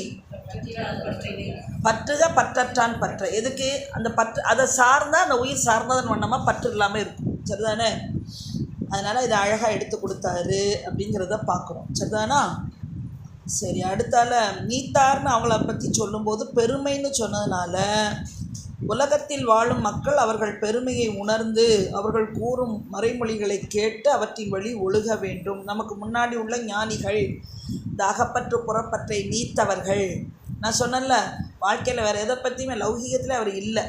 பற்றுக பற்றற்றான் பற்ற. எதுக்கு? அந்த பற்று அதை சார்ந்தால் அந்த உயிர் சார்ந்ததன் வண்ணமாக பற்று இல்லாமல் இருக்கும். சரிதானே? அதனால் இதை அழகாக எடுத்து கொடுத்தாரு அப்படிங்கிறத பார்க்குறோம். சரிதானா? சரி, அடுத்தால நீத்தார்னு அவங்கள பற்றி சொல்லும்போது பெருமைன்னு சொன்னதுனால உலகத்தில் வாழும் மக்கள் அவர்கள் பெருமையை உணர்ந்து அவர்கள் கூறும் மறைமொழிகளை கேட்டு அவற்றின் வழி ஒழுக வேண்டும். நமக்கு முன்னாடி உள்ள ஞானிகள், இந்த அகப்பற்று புறப்பற்றை நீத்தவர்கள். நான் சொன்னேன்ல, வாழ்க்கையில் வேறு எதை பற்றியுமே லௌகீகத்தில் அவர் இல்லை.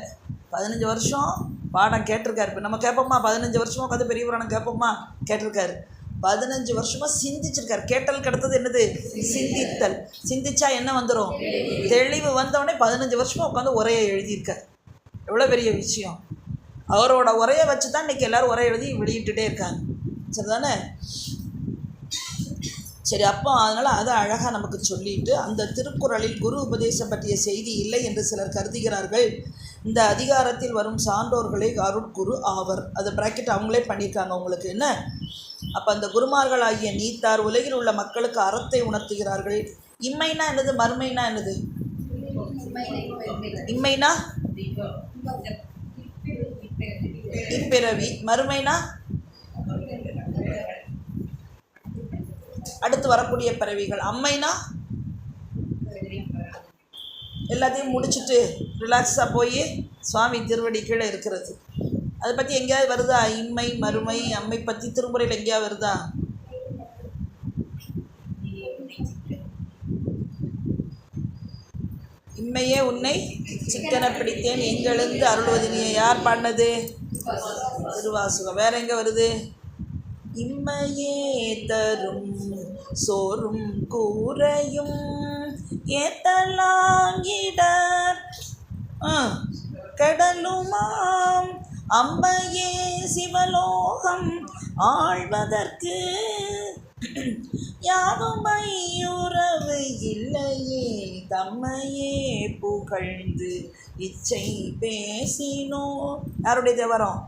15 வருஷம் பாடம் கேட்டிருக்காரு. இப்போ நம்ம கேட்போமா? 15 வருஷமாக உட்காந்து பெரிய புராணம் கேட்போமா? கேட்டிருக்காரு. 15 வருஷமாக சிந்திச்சிருக்காரு. கேட்டலுக்கு அடுத்தது என்னது? சிந்தித்தல். சிந்திச்சா என்ன வந்துடும்? தெளிவு. வந்தவுடனே 15 வருஷமாக உட்காந்து உரையை எழுதியிருக்கார். எவ்வளோ பெரிய விஷயம்! அவரோட உரையை வச்சு தான் இன்றைக்கி எல்லோரும் உரை எழுதி வெளியிட்டுட்டே இருக்காங்க. சரிதானே? சரி, அப்போ அதனால் அதை அழகாக நமக்கு சொல்லிட்டு, அந்த திருக்குறளில் குரு உபதேசம் பற்றிய செய்தி இல்லை என்று சிலர் கருதுகிறார்கள். இந்த அதிகாரத்தில் வரும் சான்றோர்களை அருட்குரு ஆவர். அதை ப்ராக்கெட் அவங்களே பண்ணியிருக்காங்க உங்களுக்கு. என்ன? அப்போ அந்த குருமார்கள் ஆகிய நீத்தார் உலகில் உள்ள மக்களுக்கு அறத்தை உணர்த்துகிறார்கள். இம்மைனா என்னது? மறுமைனா என்னது? இம்மைனா இப்பிறவி. மறுமைனா அடுத்து வரக்கூடிய பிறவிகள். அம்மைனா எல்லாத்தையும் முடிச்சுட்டு ரிலாக்ஸாக போய் சுவாமி திருவடி கீழே இருக்கிறது. அதை பற்றி எங்கேயாவது வருதா? இம்மை மறுமை அம்மை பற்றி திருமுறையில் எங்கேயாவது வருதா? இம்மையே உன்னை சிக்கன பிடித்தேன் எங்கெழுந்து அருள்வதினியை. யார் பாடினது? திருவாசகம். வேற எங்கே வருது? இம்மையே தரும் சோறும் கூரையும் ஏத்தலாங்கிடர் கடலுமாம் அம்மையே சிவலோகம் ஆழ்வதற்கு யாதுமையுறவு இல்லையே தம்மையே புகழ்ந்து இச்சை பேசினோ. யாருடைய தேவரம்?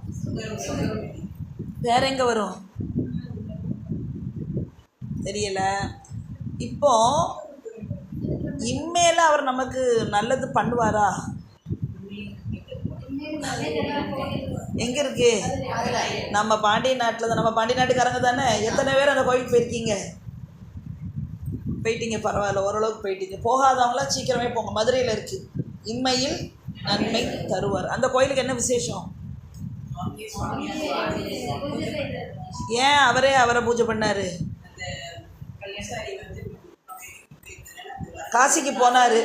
வேற எங்கே வரும்? தெரியல. இப்போ இம்மேல அவர் நமக்கு நல்லது பண்ணுவாரா? எங்கே இருக்கு? நம்ம பாண்டிய நாட்டில் தான். நம்ம பாண்டிய நாட்டுக்காரங்க தானே. எத்தனை பேர் அந்த கோயிலுக்கு போயிருக்கீங்க? போயிட்டீங்க, பரவாயில்ல, ஓரளவுக்கு போயிட்டீங்க. போகாதவங்களாம் சீக்கிரமே போங்க. மதுரையில் இருக்குது. இம்மையில் நன்மை தருவார். அந்த கோயிலுக்கு என்ன விசேஷம்? ஏன் அவரை பூஜை பண்ணார்? காசிக்கு போனார்,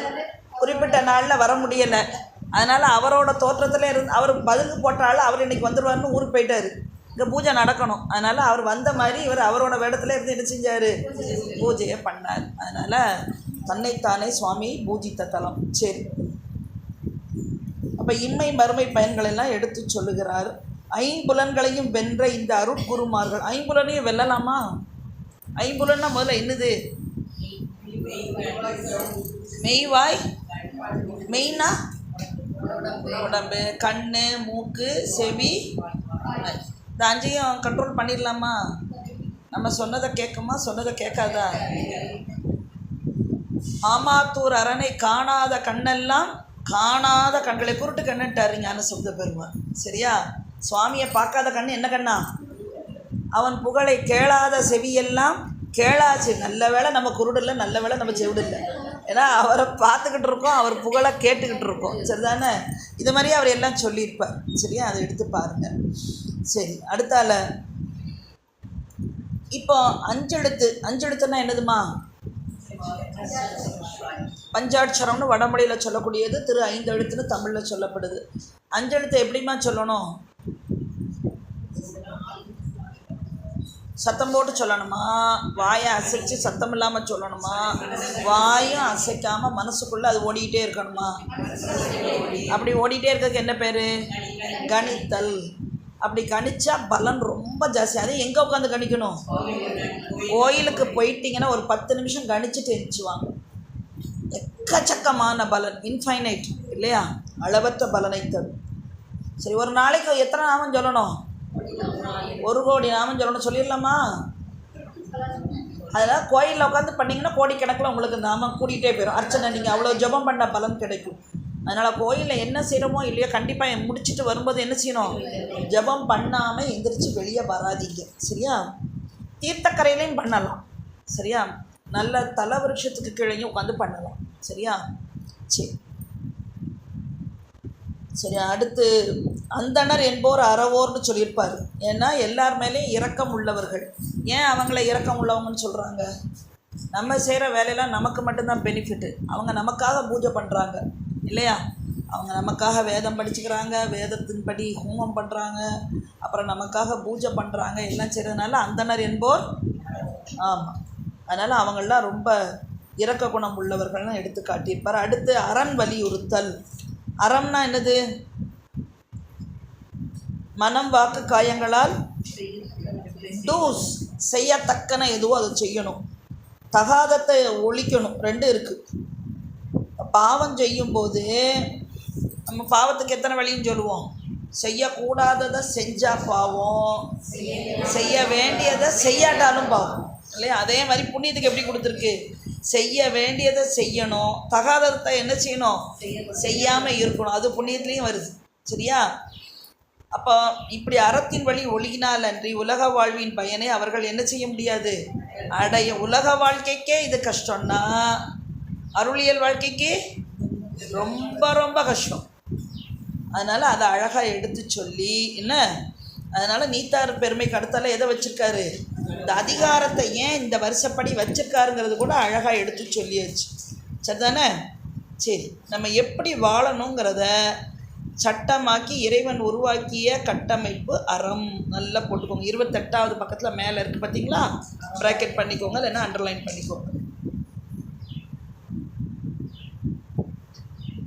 குறிப்பிட்ட நாளில் வர முடியலை. அதனால் அவரோட தோற்றத்தில் இருந்து அவர் பதிலுக்கு போட்டாலும் அவர் இன்றைக்கி வந்துடுவார்னு ஊருக்கு போயிட்டார். இங்கே பூஜை நடக்கணும். அதனால் அவர் வந்த மாதிரி இவர் அவரோட வேடத்தில் இருந்து என்ன செஞ்சார்? பூஜையை பண்ணார். அதனால் தன்னைத்தானே சுவாமி பூஜித்த தலம். சரி, அப்போ இம்மை மறுமை பயன்களெல்லாம் எடுத்து சொல்லுகிறார். ஐம்புலன்களையும் வென்ற இந்த அருட்குருமார்கள். ஐம்புலனையும் வெல்லலாமா? ஐம்புலன்னா முதல்ல என்னது? மெய்வாய். மெய்னா உடம்பு, கண், மூக்கு, செவி. இந்த 5ஐயும் கண்ட்ரோல் பண்ணிடலாமா? நம்ம சொன்னதை கேட்குமா? சொன்னதை கேட்காதா? ஆமாத்தூர் அரணை காணாத கண்ணெல்லாம் காணாத கண்களை குருட்டு கண்ணுட்டாரு ஞானசம்பந்த பெருமான். சரியா? சுவாமியை பார்க்காத கண்ணு என்ன கண்ணா? அவன் புகழை கேளாத செவியெல்லாம் கேளாச்சு. நல்ல வேளை நம்ம குருடில்லை, நல்ல வேளை நம்ம செவிடில்லை. ஏன்னா அவரை பார்த்துக்கிட்டு இருக்கோம், அவர் புகழை கேட்டுக்கிட்டு இருக்கோம். சரிதானே? இது மாதிரியே அவர் எல்லாம் சொல்லியிருப்பார். சரியா? அதை எடுத்து பாருங்கள். சரி, அடுத்தால இப்போ அஞ்செழுத்துன்னா என்னதுமா? பஞ்சாட்சரம்னு வடமொழியில் சொல்லக்கூடியது. திரு 5 எழுத்துன்னு தமிழில் சொல்லப்படுது. அஞ்செழுத்து எப்படிமா சொல்லணும்? சத்தம் போட்டு சொல்லணுமா? வாயை அசைச்சு சத்தம் இல்லாமல் சொல்லணுமா? வாயும் அசைக்காமல் மனசுக்குள்ளே அது ஓடிக்கிட்டே இருக்கணுமா? அப்படி ஓடிக்கிட்டே இருக்கிறதுக்கு என்ன பேர்? கணித்தல். அப்படி கணிச்சா பலன் ரொம்ப ஜாஸ்தி. அது எங்கே உட்காந்து கணிக்கணும்? கோயிலுக்கு போயிட்டீங்கன்னா ஒரு 10 நிமிஷம் கணிச்சுட்டு எழுந்துச்சுவாங்க. எக்கச்சக்கமான பலன், இன்ஃபைனைட் இல்லையா? அளவற்ற பலனை தரும். சரி, ஒரு நாளைக்கு எத்தனை நாமம் சொல்லணும்? 1 கோடி நாமம் சொல்லணும். சொல்லிடலாமா? அதனால் கோயிலில் உட்காந்து பண்ணிங்கன்னா கோடிக்கணக்கில் உங்களுக்கு நாமம் கூட்டிகிட்டே போயிடும். அர்ச்சனை நீங்கள் அவ்வளோ ஜெபம் பண்ண பலன் கிடைக்கும். அதனால் கோயிலில் என்ன செய்கிறோமோ இல்லையோ கண்டிப்பாக முடிச்சுட்டு வரும்போது என்ன செய்யணும், ஜெபம் பண்ணாமல் எந்திரிச்சு வெளியே வராதீங்க. சரியா? தீர்த்தக்கரையிலையும் பண்ணலாம். சரியா? நல்ல தலை விருட்சத்துக்கு கீழேயும் உட்காந்து பண்ணலாம். சரியா? சரி சரி. அடுத்து அந்தணர் என்போர் அறவோர்னு சொல்லியிருப்பார். ஏன்னா எல்லார் மேலேயும் இரக்கம் உள்ளவர்கள். ஏன் அவங்கள இரக்கம் உள்ளவங்கன்னு சொல்கிறாங்க? நம்ம செய்கிற வேலையெல்லாம் நமக்கு மட்டும்தான் பெனிஃபிட்டு. அவங்க நமக்காக பூஜை பண்ணுறாங்க இல்லையா? அவங்க நமக்காக வேதம் படிச்சுக்கிறாங்க, வேதத்தின்படி ஹோமம் பண்ணுறாங்க, அப்புறம் நமக்காக பூஜை பண்ணுறாங்க, எல்லாம் செய்கிறதுனால அந்தணர் என்போர். ஆமாம், அதனால் அவங்களாம் ரொம்ப இரக்க குணம் உள்ளவர்கள்னு எடுத்து காட்டியிருப்பார். அடுத்து அரண் வலியுறுத்தல். அறம்னா என்னது? மனம் வாக்கு காயங்களால் டூஸ் செய்யத்தக்கன எதுவோ அதை செய்யணும். தகாதத்தை ஒழிக்கணும். 2 இருக்குது. பாவம் செய்யும்போது நம்ம பாவத்துக்கு எத்தனை வழின்னு சொல்லுவோம்? செய்யக்கூடாததை செஞ்சால் பாவம், செய்ய வேண்டியதை செய்யாட்டாலும் பாவம் இல்லையா? அதே மாதிரி புண்ணியத்துக்கு எப்படி கொடுத்துருக்கு? செய்ய வேண்டியதை செய்யணும், தகாதத்தை என்ன செய்யணும்? செய்யாமல் இருக்கணும். அது புண்ணியத்துலேயும் வருது. சரியா? அப்போ இப்படி அறத்தின் வழி ஒழுகினால் அன்றி உலக வாழ்வின் பயனை அவர்கள் என்ன செய்ய முடியாது, அடைய. உலக வாழ்க்கைக்கே இது கஷ்டம்னா அருளியல் வாழ்க்கைக்கு ரொம்ப ரொம்ப கஷ்டம். அதனால் அதை அழகாக எடுத்து சொல்லி என்ன, அதனால் நீத்தார் பெருமைக்கு அடுத்தால எதை வச்சுருக்காரு? இந்த அதிகாரத்தை ஏன் இந்த வருஷப்படி வச்சுருக்காருங்கிறது கூட அழகாக எடுத்து சொல்லியாச்சு. சரிதானே? சரி, நம்ம எப்படி வாழணுங்கிறத சட்டமாக்கி இறைவன் உருவாக்கிய கட்டமைப்பு அறம். நல்லா போட்டுக்கோங்க. 28வது பக்கத்தில் மேலே இருக்குது பார்த்தீங்களா? ப்ராக்கெட் பண்ணிக்கோங்க, இல்லைன்னா அண்டர்லைன் பண்ணிக்கோங்க.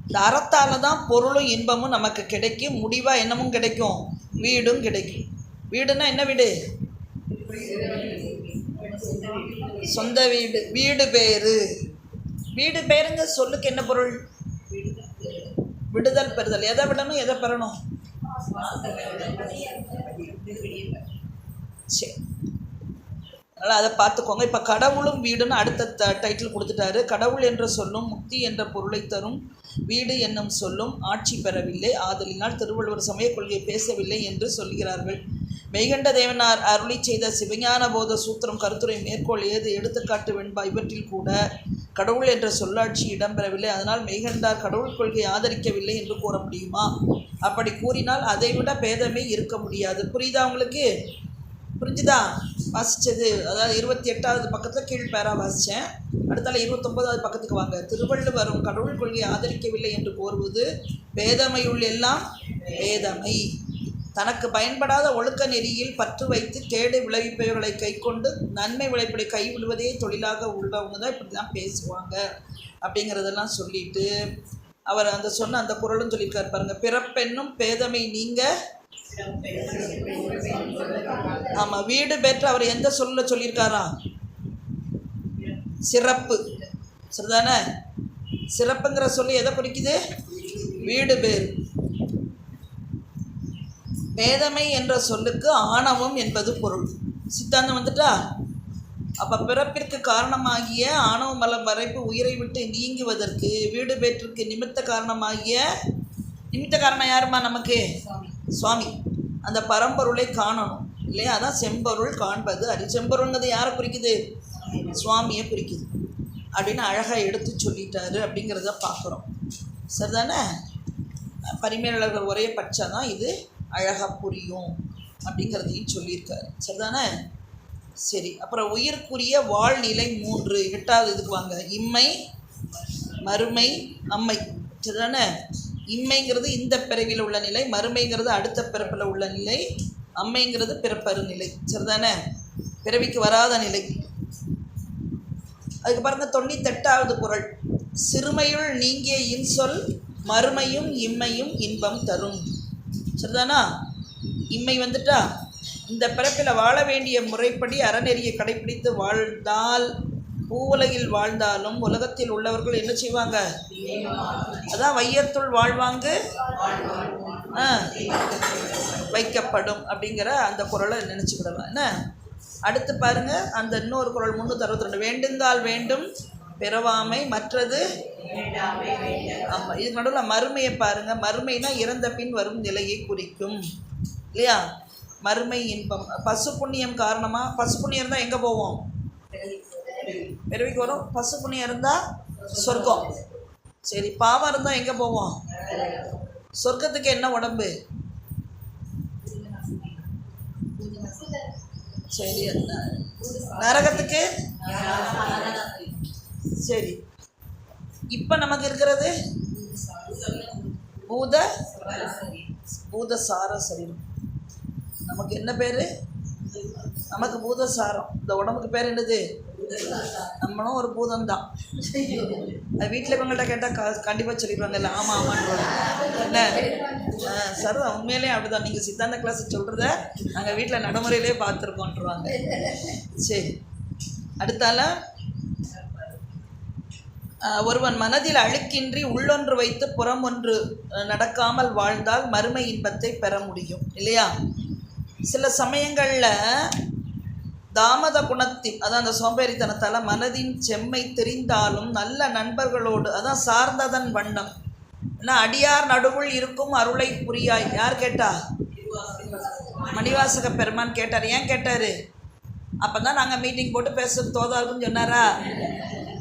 இந்த அறத்தால் தான் பொருளும் இன்பமும் நமக்கு கிடைக்கும். முடிவாக என்னமும் கிடைக்கும், வீடும் கிடைக்கும். வீடுன்னா என்ன வீடு? சொந்த வீடு. வீடு பேரு. வீடு பேருங்க சொல்லுக்கு என்ன பொருள்? விடுதல் பெறுதல். எதை விடணும், எதை பெறணும்? சரி, அதனால் அதை பார்த்துக்கோங்க. இப்போ கடவுளும் வீடுன்னு அடுத்த டைட்டில் கொடுத்துட்டாரு. கடவுள் என்ற சொல்லும் முக்தி என்ற பொருளை தரும் வீடு என்னும் சொல்லும் ஆட்சி பெறவில்லை, ஆதலினால் திருவள்ளுவர் சமய கொள்கையை பேசவில்லை என்று சொல்கிறார்கள். மெய்கண்ட தேவனார் அருளி செய்த சிவஞான போத சூத்திரம் கருத்துரை மேற்கோள் ஏது எடுத்துக்காட்டு வெண்பா இவற்றில் கூட கடவுள் என்ற சொல்லாட்சி இடம்பெறவில்லை. அதனால் மெய்கண்டார் கடவுள் கொள்கையை ஆதரிக்கவில்லை என்று கூற முடியுமா? அப்படி கூறினால் அதைவிட பேதமே இருக்க முடியாது. புரியுதா உங்களுக்கு? புரிஞ்சுதா? வாசித்தது அதாவது 28வது பக்கத்தில் கீழ்பேரா வாசித்தேன். அடுத்தால 29வது பக்கத்துக்கு வாங்க. திருவள்ளுவரும் கடவுள் கொள்கையை ஆதரிக்கவில்லை என்று கூறுவது பேதமையுள் எல்லாம் பேதமை. தனக்கு பயன்படாத ஒழுக்க நெறியில் பற்று வைத்து கேடு விளைவிப்பவர்களை கை கொண்டு நன்மை விளைப்படை கைவிடுவதே தொழிலாக உள்ளவங்க தான் இப்படி தான் பேசுவாங்க அப்படிங்கிறதெல்லாம் சொல்லிட்டு அவர் அந்த சொன்ன அந்த குறளும் சொல்லியிருக்காரு பாருங்க. பிறப்பென்னும் பேதமை நீங்க. ஆமாம், வீடு பெற்று அவர் எந்த சொல்ல சொல்லியிருக்காரா? சிறப்பு. சரிதானே? சிறப்புங்கிற சொல்லி எதை குறிக்குது? வீடு பேர். பேதமை என்ற சொல்லுக்கு ஆணவம் என்பது பொருள். சித்தாந்தம் வந்துட்டா? அப்போ பிறப்பிற்கு காரணமாகிய ஆணவ மலம் வரைப்பு உயிரை விட்டு நீங்குவதற்கு வீடு பேற்றுக்கு நிமித்த காரணமாகிய நிமித்த காரணம் யாருமா? நமக்கு சுவாமி. அந்த பரம்பொருளை காணணும் இல்லையா? அதான் செம்பொருள் காண்பது அறி. செம்பொருள்ங்கிறது யாரை குறிக்குது? சுவாமியை குறிக்குது அப்படின்னு அழகாக எடுத்து சொல்லிட்டாரு அப்படிங்கிறத பார்க்குறோம். சரிதானே? பரிமேலழகர் ஒரே பட்சம் தான் இது அழகாக புரியும் அப்படிங்கிறதையும் சொல்லியிருக்காரு. சரிதானே? சரி, அப்புறம் உயிர்க்குரிய வாழ்நிலை 3. 8வது இதுக்கு வாங்க. இம்மை, மறுமை, அம்மை. சரிதானே? இம்மைங்கிறது இந்த பிறவியில் உள்ள நிலை, மறுமைங்கிறது அடுத்த பிறப்பில் உள்ள நிலை, அம்மைங்கிறது பிறப்பரு நிலை. சரிதானே? பிறவிக்கு வராத நிலை. அதுக்கு பாருங்க 98வது குறள். சிறுமையுள் நீங்கிய இன்சொல் மறுமையும் இம்மையும் இன்பம் தரும். சரிதானா? இம்மை வந்துட்டா இந்த பிறப்பில் வாழ வேண்டிய முறைப்படி அறநெறியை கடைப்பிடித்து வாழ்ந்தால் பூவுலகில் வாழ்ந்தாலும் உலகத்தில் உள்ளவர்கள் என்ன செய்வாங்க? அதான் வையத்துள் வாழ்வாங்கு வைக்கப்படும் அப்படிங்கிற அந்த குறளை நினச்சிக்கிடலாம். என்ன அடுத்து பாருங்க அந்த இன்னொரு குறள் 362, வேண்டுங்கால் வேண்டும் பிறவாமை மற்றது. ஆமாம், இது நடுவில் மறுமையை பாருங்க. மறுமைனா இறந்த பின் வரும் நிலையை குறிக்கும் இல்லையா? மறுமை இன்பம். பசு புண்ணியம் காரணமாக, பசு புண்ணியம் இருந்தால் எங்கே போவோம்? பிறவிக்கு வரும். பசு புண்ணியம் இருந்தால் சொர்க்கம். சரி, பாவம் இருந்தால் எங்கே போவோம்? சொர்க்கத்துக்கு என்ன உடம்பு? சரி, நரகத்துக்கு. சரி, இப்போ நமக்கு இருக்கிறது பூதசார சரீரம். நமக்கு என்ன பேர்? நமக்கு பூதசாரம். இந்த உடம்புக்கு பேர் என்னது? நம்மளும் ஒரு பூதம்தான். அது வீட்டில் இவங்கள்ட்ட கேட்டால் கண்டிப்பாக சொல்லிடுவாங்கல்ல, ஆமாம் ஆமான்னு என்ன சார் உண்மையிலே அப்படிதான். நீங்கள் சித்தாந்த கிளாஸ் சொல்கிறத நாங்கள் வீட்டில் நடைமுறையிலே பார்த்துருக்கோன்ட்டுருவாங்க. சரி, அடுத்தால ஒருவன் மனதில் அழுக்கின்றி உள்ளொன்று வைத்து புறம் ஒன்று நடக்காமல் வாழ்ந்தால் மறுமை இன்பத்தை பெற முடியும் இல்லையா? சில சமயங்களில் தாமத குணத்தின், அதான் அந்த சோம்பேறித்தனத்தால் மனதின் செம்மை தெரிந்தாலும் நல்ல நண்பர்களோடு, அதான் சார்ந்ததன் வண்ணம். ஏன்னா அடியார் நடுவுள் இருக்கும் அருளை புரியாய். யார் கேட்டா? மணிவாசக பெருமான் கேட்டார். ஏன் கேட்டார்? அப்போ தான் நாங்கள் மீட்டிங் போட்டு பேசுறது தோதாருக்குன்னு சொன்னாரா?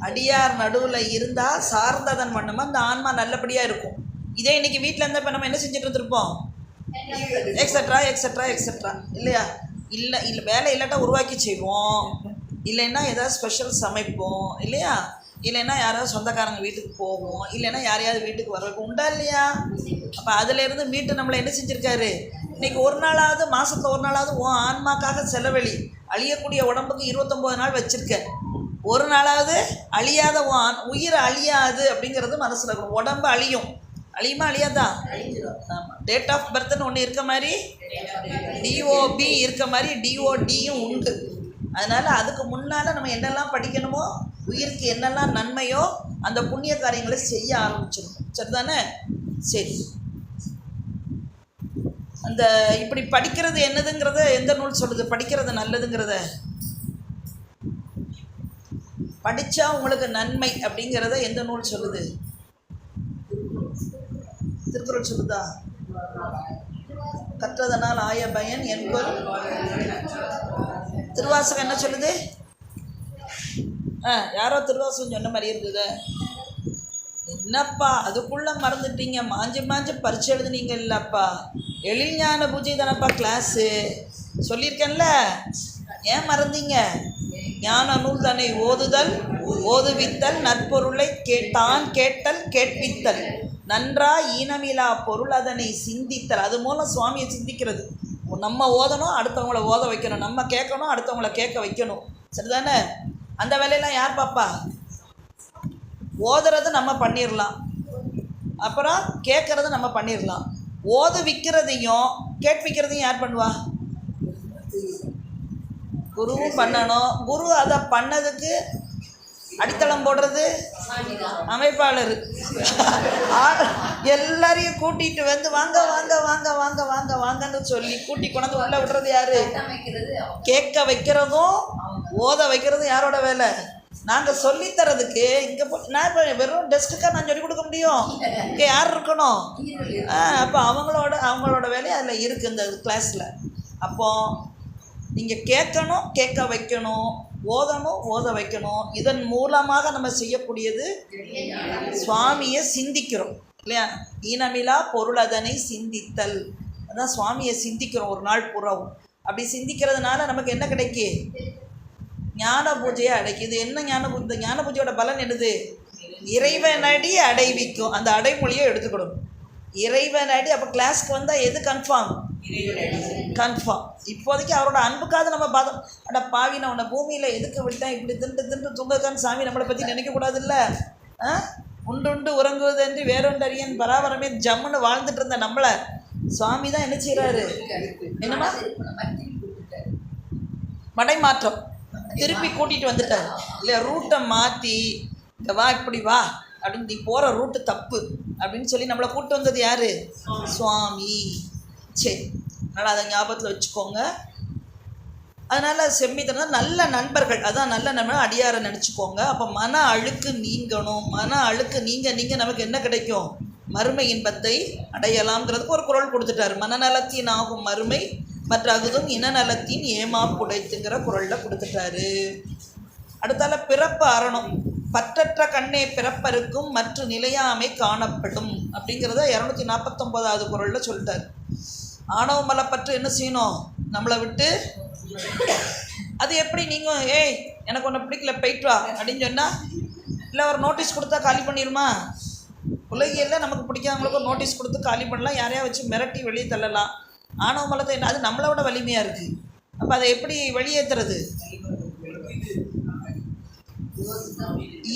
அடியார் நடுவில் இருந்தால் சார்ந்ததன் வண்ணமாக அந்த ஆன்மா நல்லபடியாக இருக்கும். இதே இன்றைக்கி வீட்டில் இருந்தால் இப்போ நம்ம என்ன செஞ்சுட்டு இருந்திருப்போம்? எக்ஸட்ரா எக்ஸட்ரா எக்ஸட்ரா இல்லையா? இல்லை வேலை இல்லாட்டா உருவாக்கி செய்வோம், இல்லைன்னா ஏதாவது ஸ்பெஷல் சமைப்போம் இல்லையா? இல்லைன்னா யாராவது சொந்தக்காரங்க வீட்டுக்கு போவோம், இல்லைன்னா யாரையாவது வீட்டுக்கு வர வைப்போம். உண்டா இல்லையா? அப்போ அதிலேருந்து மீட்டு நம்மளை என்ன செஞ்சுருக்காரு? இன்றைக்கி ஒரு நாளாவது, மாதத்தில் ஒரு நாளாவது உன் ஆன்மாக்காக செலவழி. அழியக்கூடிய உடம்புக்கு 29 நாள் வச்சுருக்க, ஒரு நாளாவது அழியாத உயிர் அழியாது அப்படிங்கிறது மனசில் இருக்கணும். உடம்பு அழியும், அழியுமா அழியாதா? ஆமாம். டேட் ஆஃப் பர்த்னு ஒன்று இருக்க மாதிரி டிஓபி இருக்க மாதிரி டிஓடியும் உண்டு. அதனால் அதுக்கு முன்னால் நம்ம என்னெல்லாம் படிக்கணுமோ, உயிருக்கு என்னெல்லாம் நன்மையோ அந்த புண்ணிய காரியங்களை செய்ய ஆரம்பிச்சிடணும். சரிதானே? சரி, அந்த இப்படி படிக்கிறது என்னதுங்கிறத எந்த நூல் சொல்லுது? படிக்கிறது நல்லதுங்கிறத, படித்தா உங்களுக்கு நன்மை அப்படிங்கிறத எந்த நூல் சொல்லுது? திருக்குறள் சொல்லுதா? கற்றதனால் ஆய பயன் என்கொள். திருவாசகம் என்ன சொல்லுது? யாரோ திருவாசகம் சொன்ன மாதிரி இருந்தது. என்னப்பா அதுக்குள்ளே மறந்துட்டீங்க, மாஞ்சி மாஞ்சி பரிச்சு எழுதுனீங்க இல்லப்பா. எழில் ஞான பூஜை தானப்பா கிளாஸு சொல்லியிருக்கேன்ல, ஏன் மறந்தீங்க? ஞான நூல் தன்னை ஓதுதல் ஓதுவித்தல் நற்பொருளை தான் கேட்டல் கேட்பித்தல் நன்றா ஈனமிலா பொருள் அதனை சிந்தித்தல். அது மூலம் சுவாமியை சிந்திக்கிறது. நம்ம ஓதணும், அடுத்தவங்கள ஓத வைக்கணும், நம்ம கேட்கணும், அடுத்தவங்கள கேட்க வைக்கணும். சரிதானே? அந்த வேலையெல்லாம் யார் பாப்பா? ஓதுறது நம்ம பண்ணிடலாம், அப்புறம் கேட்குறது நம்ம பண்ணிடலாம். ஓதுவிக்கிறதையும் கேட்பிக்கிறதையும் யார் பண்ணுவா? குருவும் பண்ணணும். குரு அதை பண்ணதுக்கு அடித்தளம் போடுறது அமைப்பாளர். எல்லாரையும் கூட்டிகிட்டு வந்து வாங்க வாங்க வாங்க வாங்க வாங்க வாங்கன்னு சொல்லி கூட்டி கொண்டு உள்ள விடுறது யாரு? கேட்க வைக்கிறதும் ஓத வைக்கிறதும் யாரோட வேலை? நாங்கள் சொல்லித்தரதுக்கு இங்கே நான் இப்போ வெறும் டெஸ்க்குக்காக நான் சொல்லிக் கொடுக்க முடியும்? இங்கே யார் இருக்கணும்? அப்போ அவங்களோட வேலையை அதில் இருக்குது இந்த கிளாஸில். அப்போது நீங்கள் கேட்கணும், கேட்க வைக்கணும், ஓதணும், ஓத வைக்கணும். இதன் மூலமாக நம்ம செய்யக்கூடியது சுவாமியை சிந்திக்கிறோம் இல்லையா? ஈனமிலா பொருள் அதனை சிந்தித்தல். அதான் சுவாமியை சிந்திக்கிறோம் ஒரு நாள் புறவும். அப்படி சிந்திக்கிறதுனால நமக்கு என்ன கிடைக்கு? ஞான பூஜையை அடைக்குது. என்ன ஞான பூஜை? ஞான பூஜையோட பலன் என்னது? இறைவனடி அடைவிக்கும். அந்த அடைமொழியை எடுத்துக்கணும். இறைவனடி. அப்போ கிளாஸ்க்கு வந்தால் எது கன்ஃபார்ம்? கன்ஃபார்ம். இப்போதைக்கு அவரோட அன்புக்காக நம்ம பார்த்தோம். அட பாவி, நான் உன்னை பூமியில் எதுக்கு விட்டேன், இப்படி திண்டு தூங்கக்கான்னு சாமி நம்மளை பற்றி நினைக்கக்கூடாதுல்ல? உண்டு உறங்குவதென்று வேறொன்றறியன் பராபரமே ஜம்முன்னு வாழ்ந்துட்டு இருந்த நம்மளை சுவாமி தான் என்ன செய்கிறாரு? என்னமா மடைமாற்றம் திருப்பி கூட்டிகிட்டு வந்துட்டார் இல்லையா? ரூட்டை மாற்றி இங்கே வா, இப்படி வா அப்படின்னு, நீ போகிற ரூட்டு தப்பு அப்படின்னு சொல்லி நம்மளை கூப்பிட்டு வந்தது யார்? சுவாமி. சரி, அதனால் அதை ஞாபகத்தில் வச்சுக்கோங்க. அதனால் செம்மித்தனம் நல்ல நண்பர்கள், அதான் நல்ல நண்பர்கள் அடியாரை நினச்சிக்கோங்க. அப்போ மன அழுக்கு நீங்கணும். மன அழுக்கு நீங்கள் நமக்கு என்ன கிடைக்கும்? மறுமை இன்பத்தை அடையலாம்ங்கிறதுக்கு ஒரு குறள் கொடுத்துட்டாரு. மனநலத்தின் ஆகும் மறுமை மற்ற அகுதும் இனநலத்தின் ஏமாப்புடைத்துங்கிற குறளில் கொடுத்துட்டாரு. அடுத்தால பிறப்பு அறணும். பற்றற்ற கண்ணே பிறப்பருக்கும் மற்ற நிலையாமை காணப்படும் அப்படிங்கிறத 249வது குறளில் சொல்லிட்டார். ஆணவ மலப்பற்று என்ன செய்யணும்? நம்மளை விட்டு. அது எப்படி நீங்கள் எனக்கு ஒன்று பிடிக்கல போயிட்டு வா அப்படின்னு சொன்னால், இல்லை ஒரு நோட்டீஸ் கொடுத்தா காலி பண்ணிடுமா? உலகியல்ல நமக்கு பிடிக்காதவங்களுக்கு ஒரு நோட்டீஸ் கொடுத்து காலி பண்ணலாம், யாரையா வச்சு மிரட்டி வெளியே தள்ளலாம். ஆணவ மலத்தை என்ன, அது நம்மளை விட வலிமையாக இருக்குது. அப்போ அதை எப்படி வெளியேற்றுறது?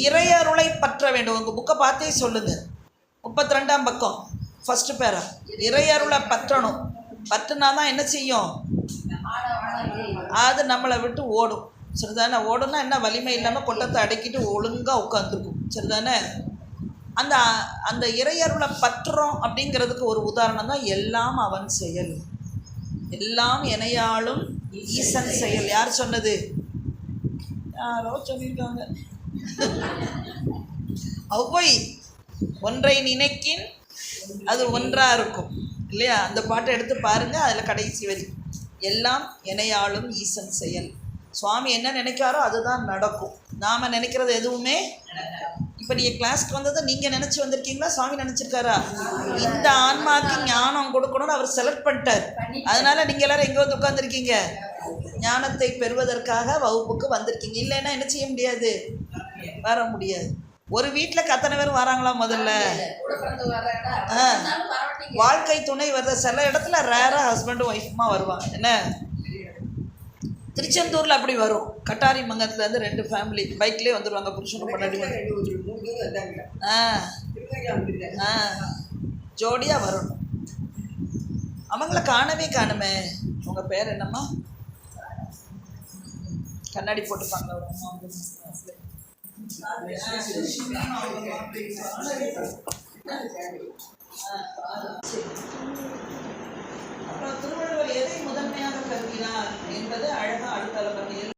இறையருளை பற்ற வேண்டும். உங்கள் புக்கை பார்த்தே சொல்லுங்கள், 32ஆம் பக்கம் ஃபஸ்ட்டு பேரா. இறையருளை பற்றணும். பற்றுனா தான் என்ன செய்யும்? அது நம்மளை விட்டு ஓடும். சரிதானே? ஓடுனா என்ன, வலிமை இல்லாமல் கொட்டத்தை அடக்கிட்டு ஒழுங்காக உட்காந்துருக்கும். சரிதானே? அந்த அந்த இறையருளை பற்றுறோம் அப்படிங்கிறதுக்கு ஒரு உதாரணம் தான் எல்லாம் அவன் செயல், எல்லாம் எனையாளும் ஈசன் செயல். யார் சொன்னது? யாரோ சொல்லியிருக்காங்க. ஒளவை ஒன்றை நினைக்கின் அது ஒன்றாக இருக்கும் இல்லையா? அந்த பாட்டை எடுத்து பாருங்கள், அதில் கடைசி வரி எல்லாம் எனையாளும் ஈசன் செயல். சுவாமி என்ன நினைக்காரோ அதுதான் நடக்கும். நாம் நினைக்கிறது எதுவுமே. இப்போ நீங்கள் கிளாஸ்க்கு வந்ததை நீங்கள் நினச்சி வந்திருக்கீங்களா, சுவாமி நினச்சிருக்காரா? இந்த ஆன்மாவுக்கு ஞானம் கொடுக்கணும்னு அவர் செலக்ட் பண்ணிட்டார். அதனால் நீங்கள் எல்லோரும் எங்கே வந்து உட்காந்துருக்கீங்க? ஞானத்தை பெறுவதற்காக வகுப்புக்கு வந்திருக்கீங்க. இல்லைன்னா என்ன செய்ய முடியாது? வர முடியாது. ஒரு வீட்டில் கத்தனை பேர் வராங்களா முதல்ல? வாழ்க்கை துணை வருது. சில இடத்துல ரேராக ஹஸ்பண்டும் ஒய்ஃபுமா வருவாங்க. என்ன திருச்செந்தூரில் அப்படி வரும். கட்டாரி மங்கத்துலேருந்து 2 ஃபேமிலி பைக்லேயே வந்துடுவாங்க, புருஷனும் பண்ணாடி. ஜோடியாக வரணும். அவங்கள காணவே காணுமே. உங்கள் பேர் என்னம்மா? கண்ணாடி போட்டுப்பாங்க ஒரு அம்மா. அப்புறம் திருவள்ளுவர் எதை முதன்மையாக கருதினார் என்பது அழகாக அடுத்தால பற்றி